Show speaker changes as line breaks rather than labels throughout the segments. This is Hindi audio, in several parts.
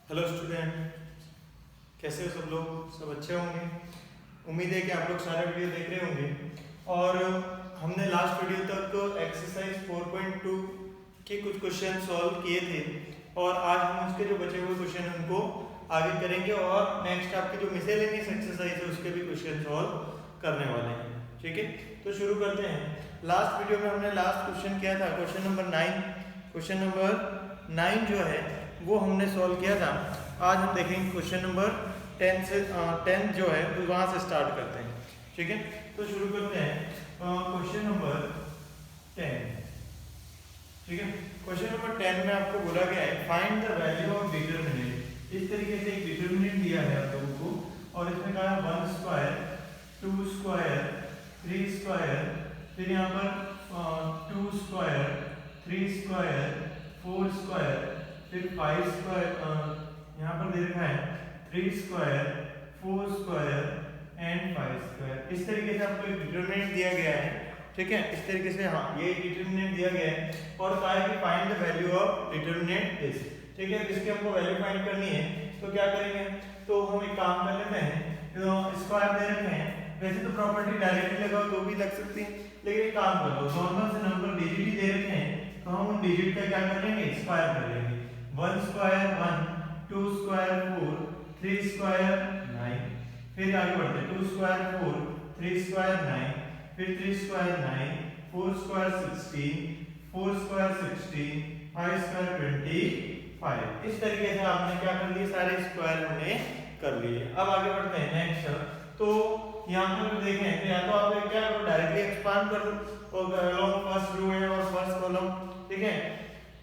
हेलो स्टूडेंट, कैसे हो सब लोग? सब अच्छे होंगे। उम्मीद है कि आप लोग सारे वीडियो देख रहे होंगे। और हमने लास्ट वीडियो तक एक्सरसाइज 4.2 के कुछ क्वेश्चन सॉल्व किए थे और आज हम उसके जो बचे हुए क्वेश्चन हैं उनको आगे करेंगे और नेक्स्ट आपके जो मिसेलेनियस एक्सरसाइज है उसके भी क्वेश्चन सॉल्व करने वाले हैं। ठीक है, तो शुरू करते हैं। लास्ट वीडियो में हमने लास्ट क्वेश्चन किया था, क्वेश्चन नंबर 9। क्वेश्चन नंबर 9 जो है वो हमने सॉल्व किया था। आज हम देखेंगे क्वेश्चन नंबर 10 जो है तो वहां से स्टार्ट करते हैं। ठीक है, तो शुरू करते हैं क्वेश्चन नंबर 10। ठीक है, क्वेश्चन नंबर 10 में आपको बोला गया है find the value of determinant. इस तरीके से एक डिटरमिनेंट दिया है आप लोगों को और इसमें कहा 1 स्क्वायर 2 स्क्वायर 3 स्क्वायर, फिर यहाँ पर 2 स्क्वायर 3 स्क्वायर 4 स्क्वायर, फिर 5 स्क्वायर, यहाँ पर दे रखा है 3 स्क्वायर 4 स्क्वायर एंड 5 स्क्वायर। इस तरीके से आपको एक डिटरमिनेंट दिया गया है। ठीक है, इस तरीके से हाँ ये डिटरमिनेंट दिया गया है और कहा है कि find the value of determinant this. ठीक है, इसकी हमको वैल्यू फाइंड करनी है तो क्या करेंगे, तो हम एक काम कर लेते हैं। स्क्वायर दे रखे हैं, वैसे तो प्रॉपर्टी डायरेक्टली लगाओ तो भी लग सकती है, लेकिन एक काम कर लो, नॉर्मल से नंबर डिजिट ही दे रखे हैं तो हम उन डिजिट का क्या कर लेंगे, स्क्वायर कर लेंगे। 1 स्क्वायर 1, 2 स्क्वायर 4, 3 स्क्वायर 9, फिर आगे बढ़ते हैं 2 स्क्वायर 4, 3 स्क्वायर 9, फिर 3 स्क्वायर 9, 4 स्क्वायर 16, 4 स्क्वायर 16, 5 स्क्वायर 25। इस तरीके से आपने क्या कर लिए, सारे स्क्वायर हमने कर लिए। अब आगे बढ़ते हैं नेक्स्ट। तो यहाँ पर देखें तो या तो आप क्या करो, डायरेक्टली एक्सपांड कर दो अलोंग फर्स्ट रो है और फर्स्ट कॉलम। ठीक है,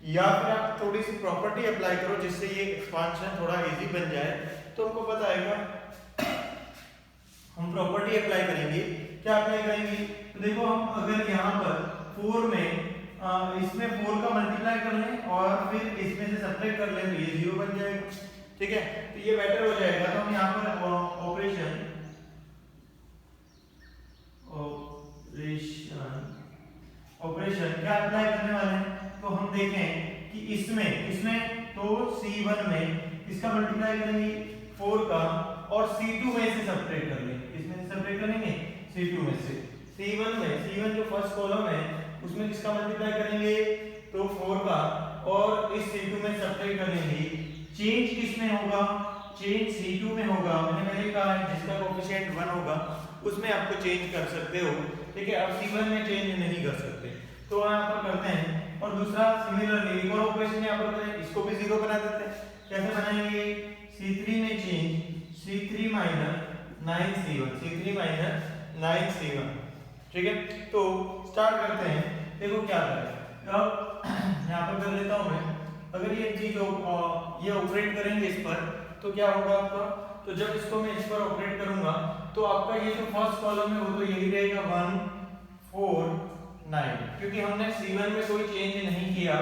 या फिर आप थोड़ी सी प्रॉपर्टी अप्लाई करो जिससे ये एक्सपांशन थोड़ा इजी बन जाए। तो हमको पता है हम प्रॉपर्टी अप्लाई करेंगे। क्या अप्लाई करेंगे, तो देखो हम अगर यहाँ पर 4 में इसमें 4 का मल्टीप्लाई कर लें और फिर इसमें से सब्ट्रैक्ट कर लें तो ये 0 बन जाएगा। ठीक है, तो ये बेटर हो जाएगा। तो हम यहाँ पर ऑपरेशन क्या अप्लाई करने वाले हैं, तो हम देखें कि इसमें तो C1 में इसका मल्टीप्लाई करेंगे 4 का और C2 में से सब्ट्रैक्ट कर लेंगे। इसमें से सब्ट्रैक्ट करेंगे C2 में से। C1 जो फर्स्ट कॉलम है उसमें किसका मल्टीप्लाई करेंगे, तो 4 का, और इस C2 में सब्ट्रैक्ट करेंगे। चेंज किसमें होगा, चेंज C2 में होगा। मैंने पहले कहा है जिसका कोएफिशिएंट 1 होगा उसमें आपको चेंज कर सकते हो। ठीक है, अब C1 में चेंज नहीं कर सकते तो यहाँ पर करते हैं। और दूसरा सिमिलरली एक और ऑपरेशन यहाँ पर करें, इसको भी 0 बना देते हैं। कैसे बनाएंगे, C3 में change C3 minus 9C1, C3 minus 9C1। ठीक है, तो स्टार्ट करते हैं। देखो क्या करें, अब यहाँ पर कर लेता हूँ मैं। अगर ये चीज ये ऑपरेट करेंगे इस पर तो क्या होगा आपका, तो जब इसको मैं इस पर ऑपरेट करूंगा तो आपका ये जो फर्स्ट कॉलम है वो तो यही रहेगा 1 4 9, क्योंकि हमने C1 में कोई चेंज नहीं किया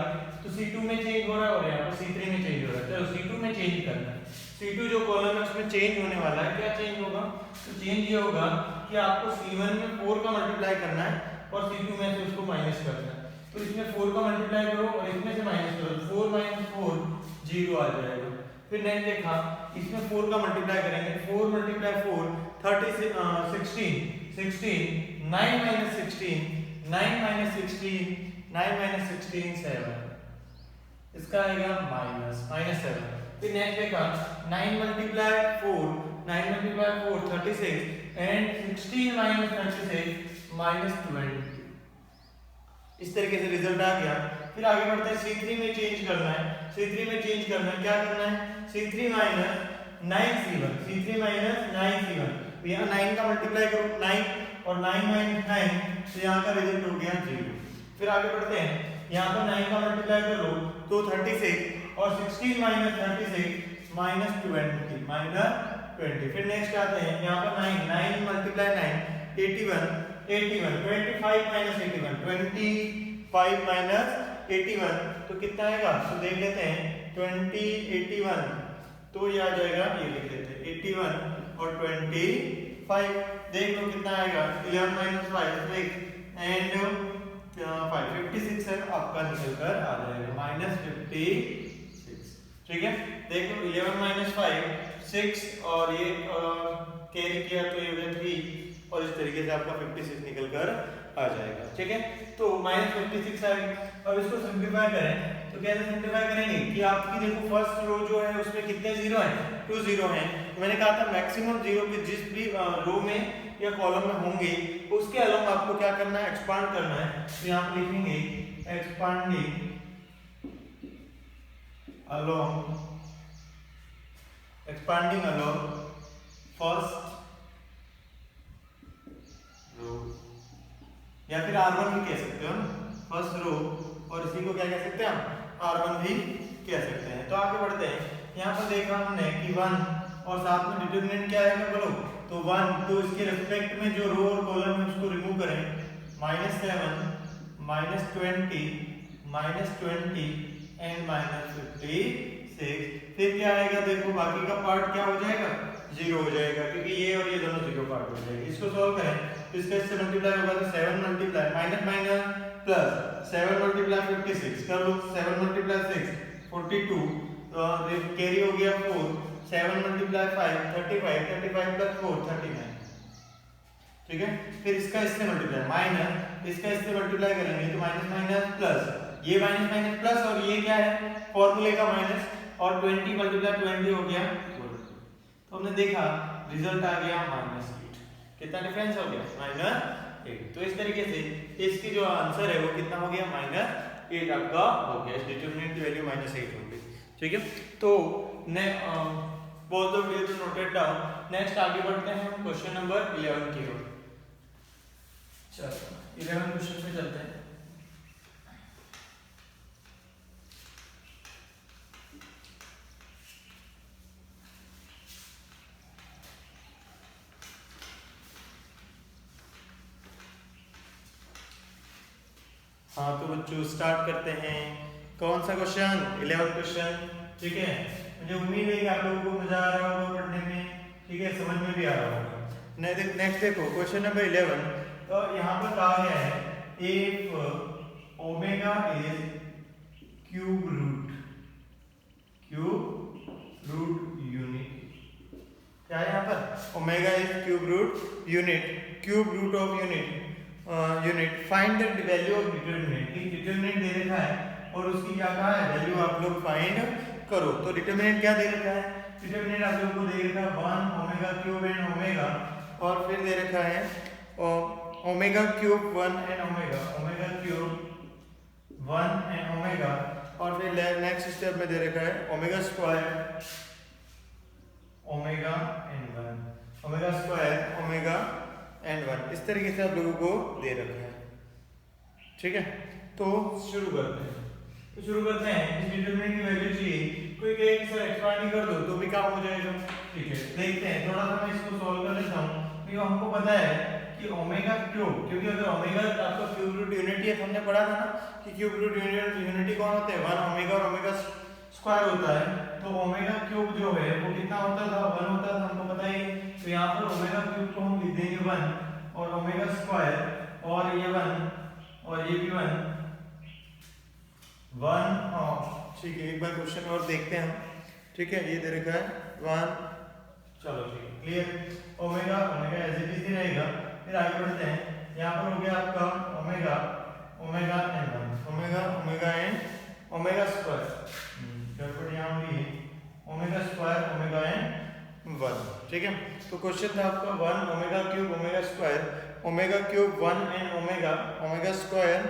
तो C2 में चेंज हो रहा है और यहाँ पर C3 में चेंज हो रहा है। चलो C2 में चेंज करना है। C2 जो कॉलम है उसमें चेंज होने वाला है। क्या चेंज होगा, तो चेंज ये होगा कि आपको C1 में 4 का मल्टीप्लाई करना है और C2 में से उसको माइनस करना है। तो इसमें 4 का मल्टीप्लाई करो और इसमें से माइनस करो, 4 - 4 0 आ जाएगा। फिर नेक्स्ट देखा, इसमें 4 का मल्टीप्लाई करेंगे, 4 × 4 16 16, 9 - 16 9 - 16 9 - 16 7, इसका आएगा -7। फिर नेक्स्ट देखा 9 × 4 36 एंड 16 - 36 -20। इस तरीके से रिजल्ट आ गया। फिर आगे बढ़ते हैं, C3 में चेंज करना है। C3 में चेंज करना है, क्या करना है, C3 - 9C1, C3 - 9C1। तो यहाँ 9 का मल्टीप्लाई करो 9 और 9 - 9 तो यहाँ का रिजल्ट हो गया 0। फिर आगे बढ़ते हैं, यहाँ पर 9 का मल्टीप्लाई करो तो 36 और 16 - 36 -20। फिर नेक्स्ट आते हैं, यहाँ पर 9 × 9 81 81 25 - 81 25 - 81 तो कितना आएगा, तो देख लेते हैं 20 81 तो ये आ जाएगा, ये लिख लेते हैं 81 और 25 देख लो कितना आएगा, 11 - 5 एंड 5 56 है आपका निकल कर आ जाएगा -56। ठीक है, देखो 11 माइनस 5 6 और ये कैरी किया तो ये हो गया 3 और इस तरीके से आपका 56 निकल कर आ जाएगा। ठीक है, तो -56 आएगा। अब इसको सिंपलीफाई करें तो कैसे सिंपलीफाई करेंगे कि आपकी देखो फर्स्ट रो जो है उसमें कितने जीरो हैं, 2 जीरो हैं। तो मैंने कहा था मैक्सिमम जीरो के जिस भी रो में या कॉलम में होंगे उसके अलावा आपको क्या करना है, एक्सपांड करना है। तो यहाँ पे लिखेंगे एक्सपांडिंग along फर्स्ट रो, या फिर R1 भी कह सकते हो ना, फर्स्ट रो, और इसी को क्या कह सकते हैं हम, R1 भी कह सकते हैं। तो आगे बढ़ते हैं। यहाँ पर देखा हमने कि 1 और साथ में डिटरमिनेंट क्या आएगा बोलो, तो 1, तो इसके रिस्पेक्ट में जो रो और कॉलम है उसको रिमूव करें, -7 -20 एंड -56। फिर क्या आएगा, देखो बाकी का पार्ट क्या हो जाएगा, जीरो हो जाएगा, क्योंकि ये और ये दोनों जीरो पार्ट हो जाएंगे। इसको सॉल्व करें तो इसका इससे मल्टीप्लाई होगा तो 7 multiply minus minus plus 7 multiply 56 कर लो, 7 मल्टीप्लाई 6 42, तो कैरी हो गया 4, 7 मल्टीप्लाई 5 35, 35 प्लस 4 39। ठीक है, फिर इसका इससे मल्टीप्लाई माइनस इसका इससे मल्टीप्लाई करेंगे तो माइनस माइनस प्लस, ये माइनस माइनस प्लस और ये क्या है, फॉर्मूले का माइनस, और 20 मल्टीप्लाई 20 हो गया 4। तो हमने देखा रिजल्ट आ गया -8। कितना डिफरेंस हो गया, -8। तो इस तरीके से इसकी जो आंसर है वो कितना हो गया, -8 आपका हो गया। इस डिटरमिनेंट की वैल्यू -8 हो गई। ठीक है, तो both the videos noted down. Next आगे बढ़ते हैं हम क्वेश्चन नंबर 11 की ओर। चलो 11 क्वेश्चन पे चलते हैं। हाँ तो बच्चों स्टार्ट करते हैं। कौन सा क्वेश्चन, 11 क्वेश्चन। ठीक है, मुझे उम्मीद है कि आप लोगों को मजा आ रहा होगा पढ़ने में। ठीक है, समझ में भी आ रहा होगा। नेक्स्ट देखो क्वेश्चन नंबर 11। तो यहाँ पर कहा गया है if omega is cube root unit. क्या है यहाँ पर, omega is cube root unit, cube root of unit find the value of determinant. Determinant दे रखा है और उसकी क्या कहा है, वैल्यू आप लोग फाइंड करो। तो डिटरमिनेंट क्या दे रखा है, डिटरमिनेंट आप लोग को दे रखा है 1 ओमेगा क्यूब एंड ओमेगा, और फिर दे रखा है omega cube 1 and omega cube 1 and omega, और फिर नेक्स्ट स्टेप में दे रखा है omega square omega and 1, omega square omega and 1। इस तरीके से आप लोगों को दे रखा है। ठीक है, तो शुरू करते हैं। इस डिटरमिनेंट की वैल्यू चाहिए, कोई कहे कि सर एक्सपांड ही कर दो तो भी काम हो जाएगा। ठीक है, देखते हैं, थोड़ा सा मैं इसको सॉल्व कर लेता हूं। तो हमको पता है कि ओमेगा क्यूब, क्योंकि अगर ओमेगा आपका क्यूब रूट यूनिटी है, तो हमने पढ़ा था ना कि क्यूब रूट यूनिटी कौन होते हैं, 1 ओमेगा और ओमेगा स्क्वायर होता है। तो ओमेगा क्यूब जो है वो कितना होता था, 1 होता था, हमको पता ही। तो यहाँ पर ओमेगा क्यूब को हम लिख देंगे 1 और ओमेगा स्क्वायर और ये 1 और ये भी 1 ठीक है, एक बार क्वेश्चन और देखते हैं हम। ठीक है, ये दे रखा है 1, चलो ठीक है, clear. Omega as it is रहेगा। फिर आगे बढ़ते हैं। यहाँ पर हो गया आपका omega and 1, omega and omega square, गड़बड़ यहाँ भी है, ओमेगा स्क्वायर ओमेगा एंड 1। ठीक है, तो क्वेश्चन था आपका 1 omega cube omega square omega cube 1 and omega square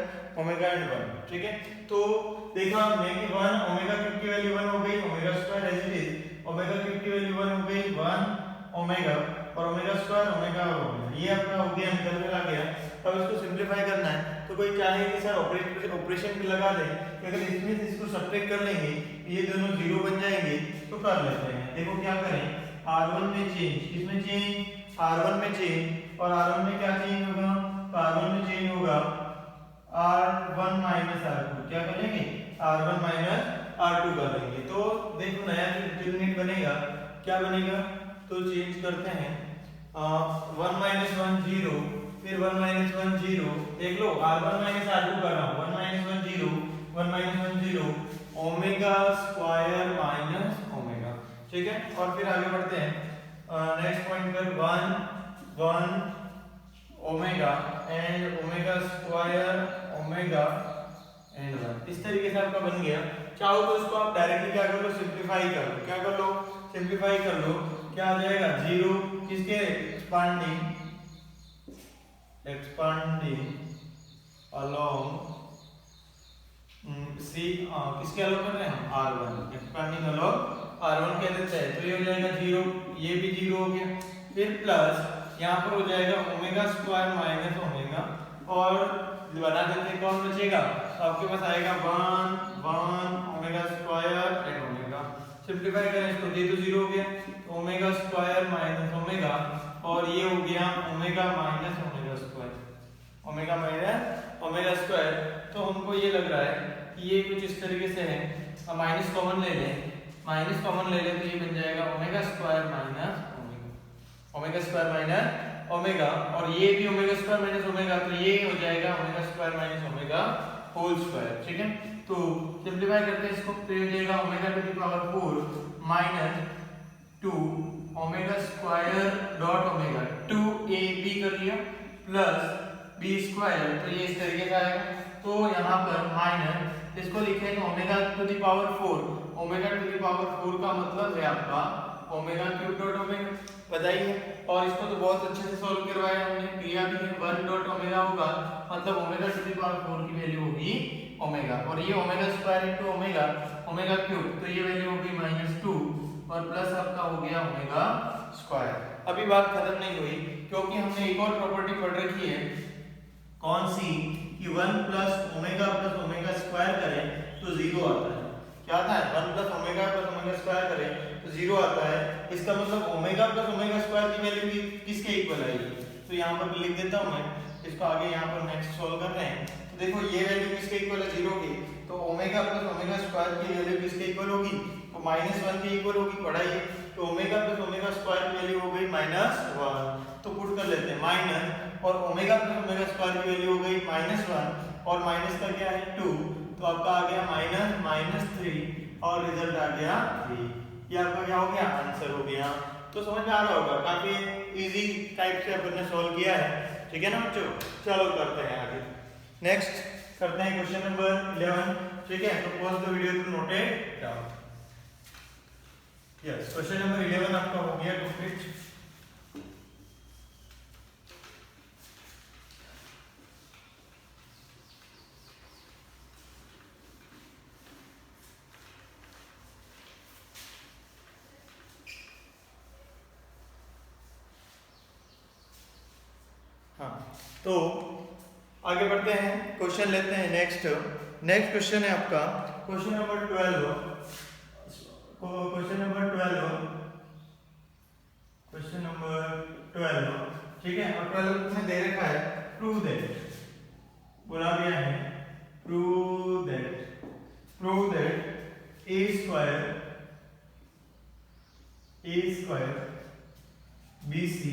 omega and 1। ठीक है, तो देखा हमने कि 1 ओमेगा क्यूब की वैल्यू 1 हो गई, omega square as it is, omega cube की वैल्यू 1 हो गई, 1 ओमेगा और ओमेगा स्क्वायर ओमेगा हो गया। ये आपका हो गया, निकल कर आ गया। अब इसको सिंपलीफाई करना है, तो कोई चाहे कि सर ऑपरेशन लगा दे, अगर इसमें से इसको सब्ट्रैक्ट कर लेंगे ये दोनों जीरो बन जाएंगे, तो कर लेते हैं। देखो क्या करें, R1 में चेंज, किसमें चेंज, R1 में चेंज, और R1 में क्या चेंज होगा, तो R1 में चेंज होगा R1 माइनस R2। क्या करेंगे, R1 माइनस R2 कर देंगे। तो देखो नया जो डिटरमिनेंट बनेगा क्या बनेगा, तो चेंज करते हैं 1 माइनस 1 0, फिर 1 माइनस 1 0, देख लो R1 माइनस R2 कर रहा हूँ, 1 minus 1 0, 1 minus 1 0, omega square minus omega, ठीक है। और फिर आगे बढ़ते हैं नेक्स्ट पॉइंट पर 1 omega and omega square omega and 1। इस तरीके से आपका बन गया। चाहो तो इसको आप डायरेक्टली क्या कर लो, सिंप्लीफाई कर लो। क्या कर लो, सिंप्लीफाई कर लो। क्या आ जाएगा, 0 किसके एक्सपांडिंग अलोंग सी किसके अलोंग कर रहे हैं हम, r1 एक्सपांडिंग अलोंग r1 कह देते हैं। तो ये हो जाएगा 0, ये भी 0 हो गया। फिर प्लस यहाँ पर हो जाएगा ओमेगा स्क्वायर माइनस ओमेगा, और बना देते हैं, कौन बचेगा, तो आपके पास आएगा 1 omega square and omega. Simplify करें इसको, ये तो 0 हो गया, ओमेगा स्क्वायर माइनस ओमेगा, और ये हो गया omega minus omega square, omega minus omega square. तो हमको ये लग रहा है कि ये कुछ इस तरीके से है। अब माइनस कॉमन ले लें, माइनस कॉमन ले लें तो ये बन जाएगा omega square minus omega, omega square minus omega, और ये भी ओमेगा स्क्वायर माइनस ओमेगा, तो ये हो जाएगा omega square minus omega whole square, ठीक है। तो सिंप्लीफाई करते हैं इसको, तो ये हो जाएगा omega to the power 4 minus 2 omega square dot omega 2ab कर लिया प्लस b स्क्वायर, तो ये इस तरीके से आएगा। तो यहाँ पर माइनस इसको लिखें तो omega to the power 4, omega to the power 4 का मतलब है आपका ओमेगा क्यूब डॉट ओमेगा, बताइए। और इसको तो बहुत अच्छे से सॉल्व करवाया हमने, क्रिया भी है, 1 डॉट ओमेगा होगा, मतलब ओमेगा टू द पावर 4 की वैल्यू होगी ओमेगा, और ये omega square into omega, omega cube, तो ये वैल्यू होगी -2 और प्लस आपका हो गया ओमेगा स्क्वायर। अभी बात खत्म नहीं हुई, क्योंकि हमने एक और प्रॉपर्टी पढ़ रखी है, कौन सी, कि 1 प्लस ओमेगा स्क्वायर करें तो 0 आता है। क्या आता है, 1 प्लस ओमेगा स्क्वायर करें तो 0 आता है। इसका मतलब ओमेगा प्लस ओमेगा स्क्वायर की वैल्यू किसके इक्वल आएगी, तो यहाँ पर लिख देता हूँ मैं इसको, आगे यहाँ पर नेक्स्ट सॉल्व कर रहे हैं। तो देखो ये वैल्यू किसके इक्वल है, 0 की, तो ओमेगा प्लस ओमेगा स्क्वायर की वैल्यू किसके इक्वल होगी, तो -1 के इक्वल होगी, पढ़ाइए। तो ओमेगा प्लस ओमेगा स्क्वायर की वैल्यू हो गई -1, तो पुट कर लेते हैं माइनस, और ओमेगा प्लस ओमेगा स्क्वायर की वैल्यू हो गई -1, और माइनस का क्या है 2, तो आपका आ गया -3, और रिजल्ट आ गया 3। ये आपका क्या हो गया, आंसर हो गया। तो समझ में आ रहा होगा, काफी इजी टाइप से अपन ने सॉल्व किया है, ठीक है ना बच्चों। चलो करते हैं आगे, नेक्स्ट करते हैं क्वेश्चन नंबर 11, ठीक है। तो pause the video to note it down. Yes, question number 11 आपका हो गया कंप्लीट। हाँ, तो आगे बढ़ते हैं, क्वेश्चन लेते हैं नेक्स्ट क्वेश्चन है आपका क्वेश्चन नंबर 12, ठीक है। और 12 में दे रखा है प्रूव दैट, बोला गया है prove that A square BC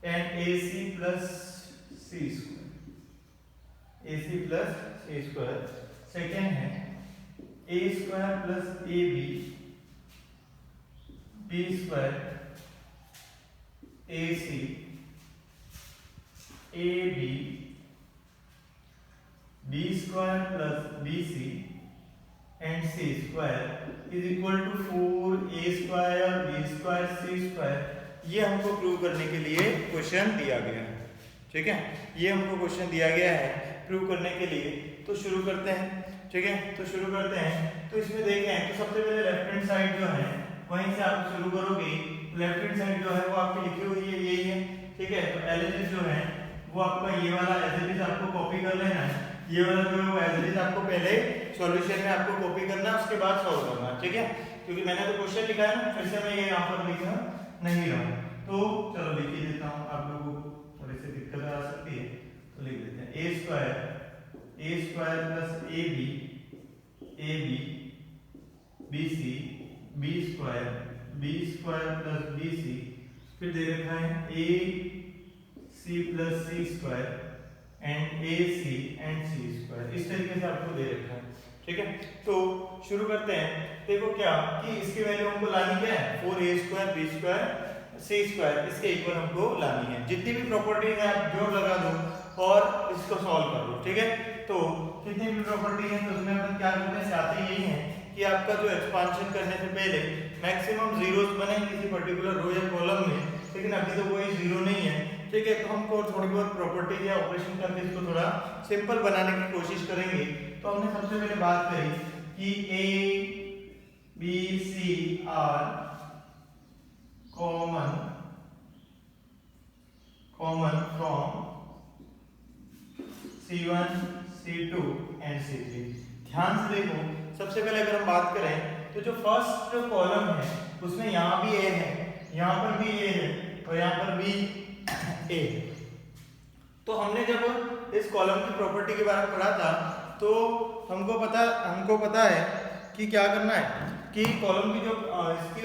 and AC plus C square, second है A square plus AB B square AC AB B square plus BC and C square is equal to 4A square B square C square। ये हमको प्रूव करने के लिए क्वेश्चन दिया गया है, ठीक है। ये हमको क्वेश्चन दिया गया है प्रूव करने के लिए। तो शुरू करते हैं, ठीक है। तो इसमें देखें तो सबसे पहले लेफ्ट हैंड साइड जो है वहीं से आप शुरू करोगे। लेफ्ट हैंड साइड जो है वो आपकी लिखी हुई है, यही है, ठीक है। तो एल जो है वो आपका ये वाला एज इट इज आपको कॉपी कर लेना है। ये वाला जो है वो एज इट इज आपको पहले सॉल्यूशन में आपको कॉपी करना है, उसके बाद सॉल्व करना है, ठीक है। क्योंकि मैंने तो क्वेश्चन लिखा है ना, फिर से मैं ये यहाँ पर लिखा नहीं रहा हूँ, तो चलो लिख ही देता हूँ। आप लोगों को थोड़ी सी दिक्कत आ सकती है तो लिख देते हैं A square plus AB BC B square plus BC, फिर दे रखा है AC plus C square and AC and C square. इस तरीके से आपको दे रखा है, ठीक है, तो शुरू करते हैं। देखो क्या कि इसकी वैल्यू हमको लानी क्या है, 4a² b² c², इसके इक्वल हमको लानी है। जितनी भी प्रॉपर्टी है आप जोड़ लगा दो और इसको सॉल्व कर लो। ठीक है, तो जितनी भी प्रॉपर्टी है तो उसमें अपन क्या करते हैं, चाहते यही है कि आपका जो एक्सपांशन करने से पहले मैक्सिमम जीरोस बने किसी पर्टिकुलर रो या कॉलम में, लेकिन अभी तो कोई जीरो नहीं है। ठीक है, तो हमको थोड़ी बहुत प्रॉपर्टी या ऑपरेशन करके इसको थोड़ा सिंपल बनाने की कोशिश करेंगे। तो हमने सबसे पहले बात करी कि a b c are common from c1 c2 and c3। ध्यान से देखो, सबसे पहले अगर हम बात करें तो जो फर्स्ट कॉलम है उसमें यहाँ भी a है, यहाँ पर भी a है और यहाँ पर भी a। तो हमने जब इस कॉलम की प्रॉपर्टी के बारे में पढ़ा था तो हमको पता है कि क्या करना है कि कॉलम की जो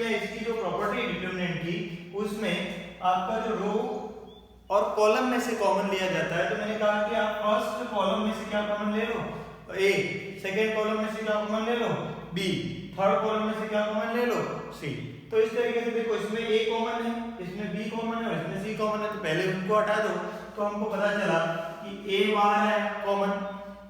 इसकी जो प्रॉपर्टी है डिटरमिनेंट की, उसमें आपका जो रो और कॉलम में से कॉमन लिया जाता है। तो मैंने कहा कि आप फर्स्ट कॉलम में से क्या कॉमन ले लो, a, सेकेंड कॉलम में से क्या कॉमन ले लो, b, थर्ड कॉलम में से क्या कॉमन ले लो, c। तो इस तरीके से देखो, इसमें a कॉमन है, इसमें b कॉमन है और इसमें c कॉमन है, तो पहले उनको हटा दो। तो हमको पता चला कि a बाहर है कॉमन,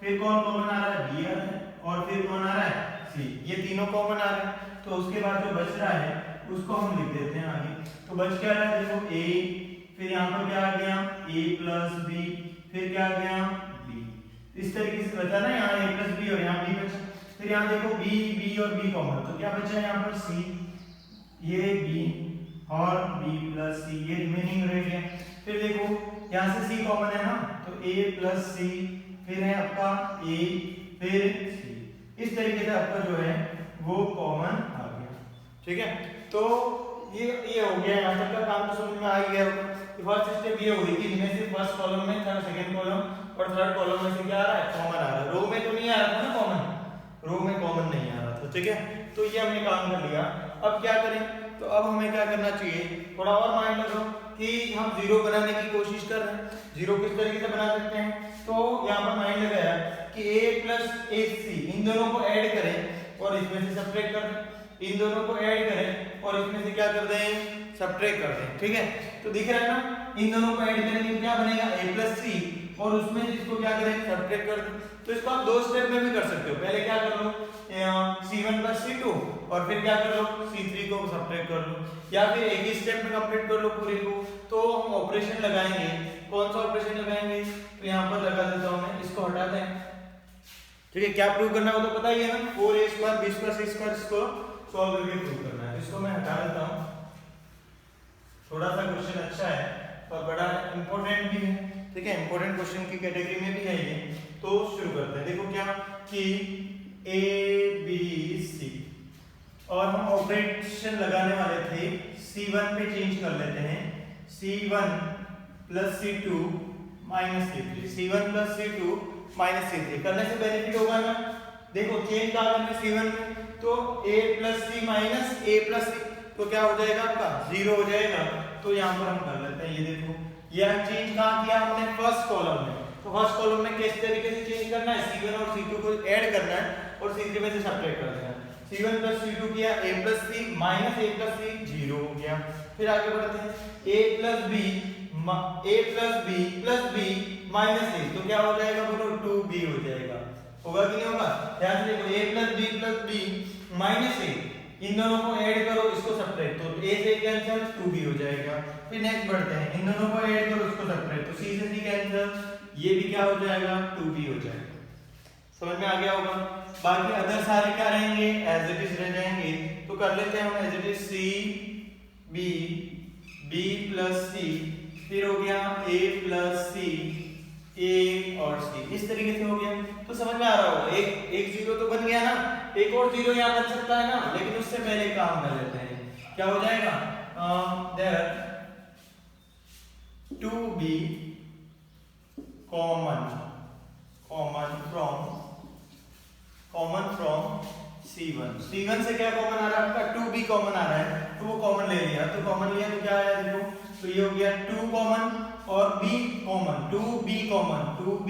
फिर कौन कॉमन आ रहा है, b आ रहा है और फिर कौन आ रहा है, c। ये तीनों कॉमन आ रहे हैं। तो उसके बाद जो बच रहा है उसको हम लिख देते हैं आगे। तो बच क्या रहा है, देखो a, फिर यहाँ पर क्या आ गया a प्लस b, फिर क्या आ गया b। इस तरीके से बचा ना, यहाँ a प्लस b और यहाँ b बचा। फिर यहाँ देखो b और b कॉमन, तो क्या बचा यहाँ पर c, ये b और b प्लस c, ये रिमेनिंग रह गया। फिर देखो यहाँ से c कॉमन है ना, तो a प्लस c, फिर है आपका a, फिर c। इस तरीके से आपका जो है वो कॉमन आ गया। ठीक है, तो ये हो गया, यहाँ तक का काम तो समझ में आ गया होगा। फर्स्ट स्टेप ये हुई कि इनमें से फर्स्ट कॉलम में थर्ड सेकंड कॉलम और थर्ड कॉलम में से क्या आ रहा है, कॉमन आ रहा है। रो में तो नहीं आ रहा था ना कॉमन, रो में कॉमन नहीं आ रहा था। ठीक है, तो ये हमने काम कर लिया। अब क्या करें, तो अब हमें क्या करना चाहिए, थोड़ा और माइंड लगाओ कि हम जीरो बनाने की कोशिश कर रहे हैं। जीरो किस तरीके से बना सकते हैं, तो यहाँ पर माइंड लगाया कि a प्लस ac, इन दोनों को ऐड करें और इसमें से सब्ट्रैक्ट कर दें, इन दोनों को ऐड करें और इसमें से क्या कर दें, सब्ट्रैक्ट कर दें। ठीक है, तो दिख रहा है ना, इन दोनों को ऐड करेंगे तो क्या बनेगा, a प्लस c, और उसमें इसको क्या करें, सब्ट्रैक्ट कर दें। तो इसको आप दो स्टेप में भी कर सकते हो। पहले क्या कर लो, c1 प्लस c2, और फिर क्या कर लो, c3 को सब्ट्रैक्ट कर लो, या फिर एक ही स्टेप में कंप्लीट कर लो पूरे को। तो हम ऑपरेशन लगाएंगे, कौन सा ऑपरेशन लगाएंगे, तो यहाँ पर लगा देता हूँ मैं, इसको हटा दें। ठीक है, क्या प्रूव करना है वो तो पता ही है ना, 4a² b² c², इसको सॉल्व करके प्रूव करना है। इसको मैं हटा देता हूँ, थोड़ा सा क्वेश्चन अच्छा है और बड़ा इंपॉर्टेंट भी है। ठीक है, इंपॉर्टेंट क्वेश्चन की कैटेगरी में भी है ये। तो शुरू करते हैं। देखो क्या कि a b c, और हम ऑपरेशन लगाने वाले थे c1 पे, चेंज कर लेते हैं, c1 plus c2 minus c3, c1 plus c2 minus c3। करने से बेनिफिट होगा ना, देखो चेंज कहाँ करना, c1 में, तो a plus c minus a plus c, तो क्या हो जाएगा आपका, जीरो हो जाएगा। तो यहाँ पर हम कर लेते हैं, ये देखो ये चेंज कहाँ किया हमने, फर्स्ट कॉलम में। तो फर्स्ट कॉलम में किस तरीके से चेंज करना है, c1 और c2 को ऐड करना है और c3 में से सब्ट्रैक्ट कर देना है। c1 प्लस c2 किया, a plus c minus a plus c, zero हो गया। फिर आगे बढ़ते हैं, a plus b plus b minus a, तो क्या हो जाएगा बोलो, 2b हो जाएगा। होगा कि नहीं होगा, ध्यान से देखो, a plus b minus a, इन दोनों को ऐड करो, इसको सब्ट्रैक्ट, तो a से कैंसिल, 2b हो जाएगा। फिर नेक्स्ट बढ़ते हैं, इन दोनों को ऐड करो, इसको सब्ट्रैक्ट, तो c से c कैंसिल, ये भी क्या हो जाएगा, 2b हो जाएगा। समझ में आ गया होगा। बाकी अदर सारे क्या रहेंगे, एज इट इज रह जाएंगे। तो कर लेते हैं हम as it is, c b plus c, फिर हो गया a प्लस c, a और c, इस तरीके से हो गया। तो समझ में आ रहा होगा, एक जीरो तो बन गया ना, एक और जीरो यहाँ बन सकता है ना, लेकिन उससे पहले काम कर लेते हैं। क्या हो जाएगा, there 2b common from c1 से क्या कॉमन आ रहा है आपका, 2b कॉमन आ रहा है, तो वो कॉमन ले लिया। तो कॉमन लिया तो क्या आया देखो, तो ये हो गया 2 कॉमन और b कॉमन, 2b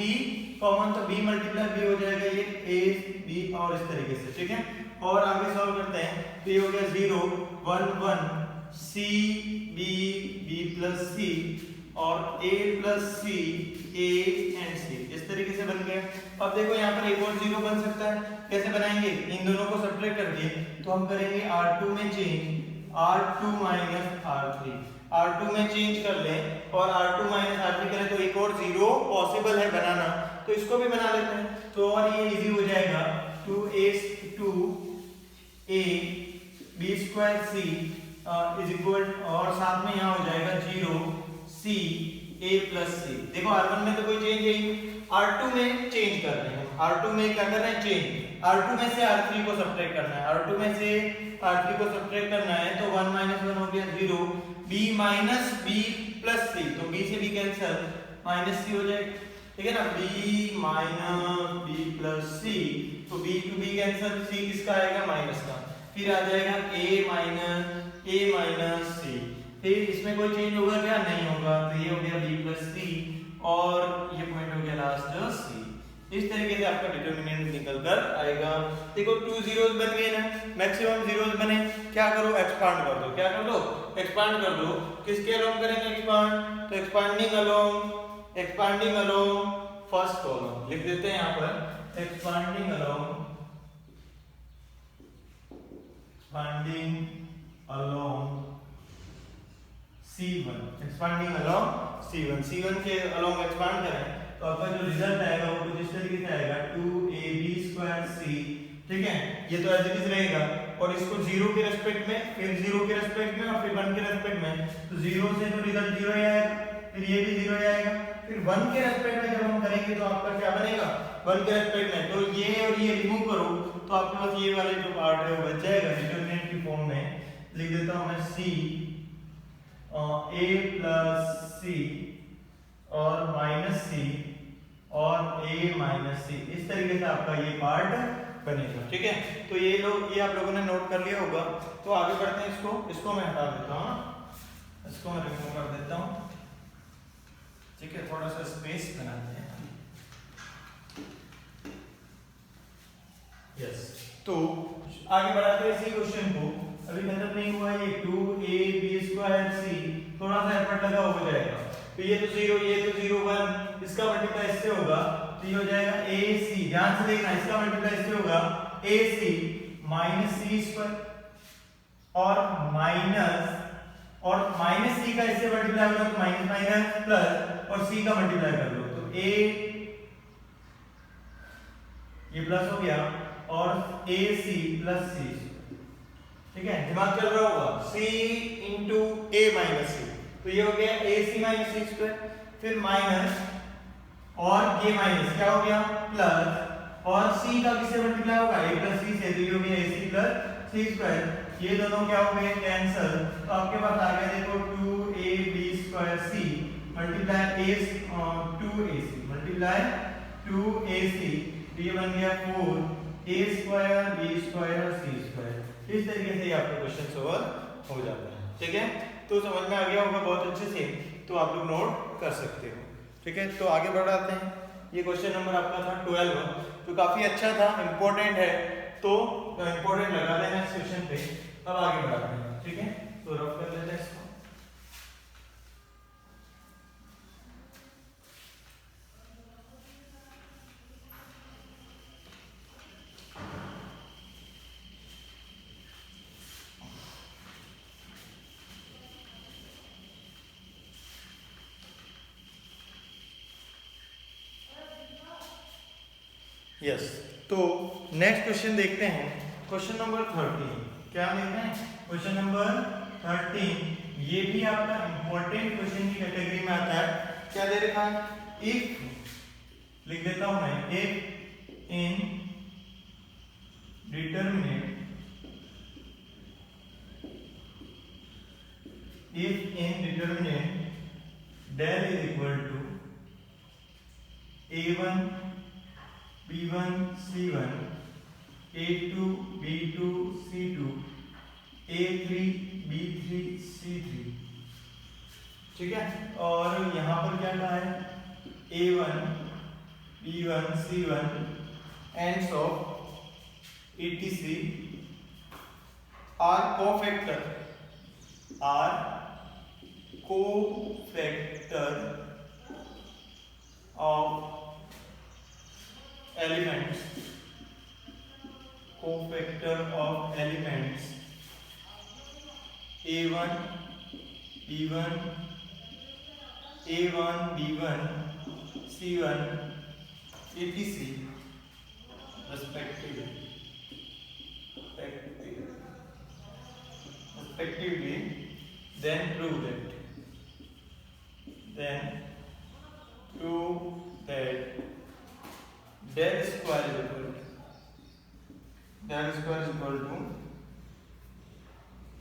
कॉमन तो b मल्टीप्लाई b हो जाएगा, ये a b और इस तरीके से, ठीक है। और आगे सॉल्व करते हैं, तो ये हो गया 0 1 1 c b b plus c और a plus c a and c, इस तरीके से बन गया। अब देखो यहाँ पर एक और 0 बन सकता है, कैसे बनाएंगे, इन दोनों को सब्ट्रैक्ट करके तो हम करेंगे r2 में change, r2 minus r3, r2 में चेंज कर लें और r2 माइनस r3 करें तो एक और 0 पॉसिबल है बनाना, तो इसको भी बना लेते हैं। तो और ये इजी हो जाएगा, 2a b square c is equal, और साथ में यहाँ हो जाएगा 0 c a प्लस c। देखो r1 में तो कोई चेंज है ही, r2 में चेंज कर रहे हैं, r2 में क्या कर रहे हैं, चेंज, r2 में से r3 को सब्ट्रैक्ट करना है, r2 में से r3 को सब्ट्रैक्ट करना है, तो 1 माइनस 1 हो गया 0 b minus b plus c, तो b से b कैंसिल, माइनस c हो जाएगा, ठीक है ना, b minus b plus c, तो b to b cancel, c किसका आएगा, माइनस का, फिर आ जाएगा a माइनस c, फिर इसमें कोई चेंज होगा क्या, नहीं होगा, तो ये हो गया b प्लस c और ये पॉइंट हो गया लास्ट c। इस तरीके से आपका डिटरमिनेंट निकल कर आएगा। देखो 2 जीरोस बन गए ना, मैक्सिमम जीरोस बने, क्या करो, एक्सपांड कर दो, क्या कर दो, एक्सपांड कर दो, किसके अलोंग करेंगे एक्सपांड, तो एक्सपांडिंग अलोंग फर्स्ट कॉलम लिख देते हैं यहाँ पर, expanding along C1, expanding along C1 के अलोंग एक्सपांड करें तो आपका जो रिजल्ट आएगा वो कुछ इस तरीके से आएगा, 2ab²c, ठीक है, ये तो एज इट इज रहेगा, और इसको 0 के रेस्पेक्ट में, फिर 0 के रेस्पेक्ट में और फिर 1 के रेस्पेक्ट में, तो 0 से तो रिजल्ट 0 ही आएगा, फिर ये भी 0 ही आएगा, फिर 1 के रेस्पेक्ट में जब हम करेंगे तो आपका क्या बनेगा, 1 के रेस्पेक्ट में, तो ये और ये रिमूव करो तो आपके पास ये वाले जो पार्ट है वो बच जाएगा, डिटरमिनेंट की फॉर्म में लिख देता हूं मैं c a प्लस c और माइनस c और a माइनस c, इस तरीके से आपका ये पार्ट बनेगा, ठीक है। तो ये आप लोगों ने नोट कर लिया होगा, तो आगे बढ़ते हैं, इसको मैं हटा देता हूँ, इसको मैं रिमूव कर देता हूँ, ठीक है, थोड़ा सा स्पेस बनाते हैं, यस। तो आगे बढ़ाते हैं इसी क्वेश्चन को, अभी खत्म नहीं हुआ, ये 2ab²c, थोड़ा सा एफर्ट लगा हो जाएगा, तो ये तो 0, ये तो 0 1, इसका मल्टीप्लाई इससे होगा, तो ये हो जाएगा ac, ध्यान से देखना, इसका मल्टीप्लाई इससे होगा ac माइनस c² और माइनस c का इससे मल्टीप्लाई होगा तो माइनस माइनस प्लस, और c का मल्टीप्लाई कर लो तो a, ये प्लस हो गया, और ac प्लस c, ठीक है, दिमाग चल रहा होगा, c into a minus c, तो ये हो गया ac माइनस c², फिर माइनस और ये माइनस क्या हो गया, प्लस, और c का किससे मल्टीप्लाई होगा, a प्लस c से, तो ये हो गया ac प्लस c², ये दोनों क्या हो गए, कैंसिल, तो आपके पास आ गया देखो 2ab²c multiply 2ac multiply 2ac, तो ये बन गया 4a² b² और c², इस तरीके से आपका क्वेश्चन सॉल्व हो जाता है, ठीक है। तो समझ में आ गया होगा बहुत अच्छे से, तो आप लोग नोट कर सकते हो, ठीक है। तो आगे बढ़ाते हैं, ये क्वेश्चन नंबर आपका था 12, तो काफी अच्छा था, इंपॉर्टेंट है, तो इंपॉर्टेंट लगा देना इस क्वेश्चन पे। अब आगे बढ़ाते हैं, ठीक है, तो रफ कर लेते हैं इसको। यस, तो नेक्स्ट क्वेश्चन देखते हैं, क्वेश्चन नंबर 13, क्या देखते हैं, क्वेश्चन नंबर 13, ये भी आपका इंपॉर्टेंट क्वेश्चन की कैटेगरी में आता है। क्या दे रखा है, इफ, लिख देता हूं मैं, if in determinant, if in determinant del is equal to a1 b1 c1 a2 b2 c2 a3 b3 c3, ठीक है, और यहाँ पर क्या कहा है, a1 B1 C1 and so etc are cofactor of elements A1 B1 A1 B1 C1 etc respectively, then prove that del square is equal to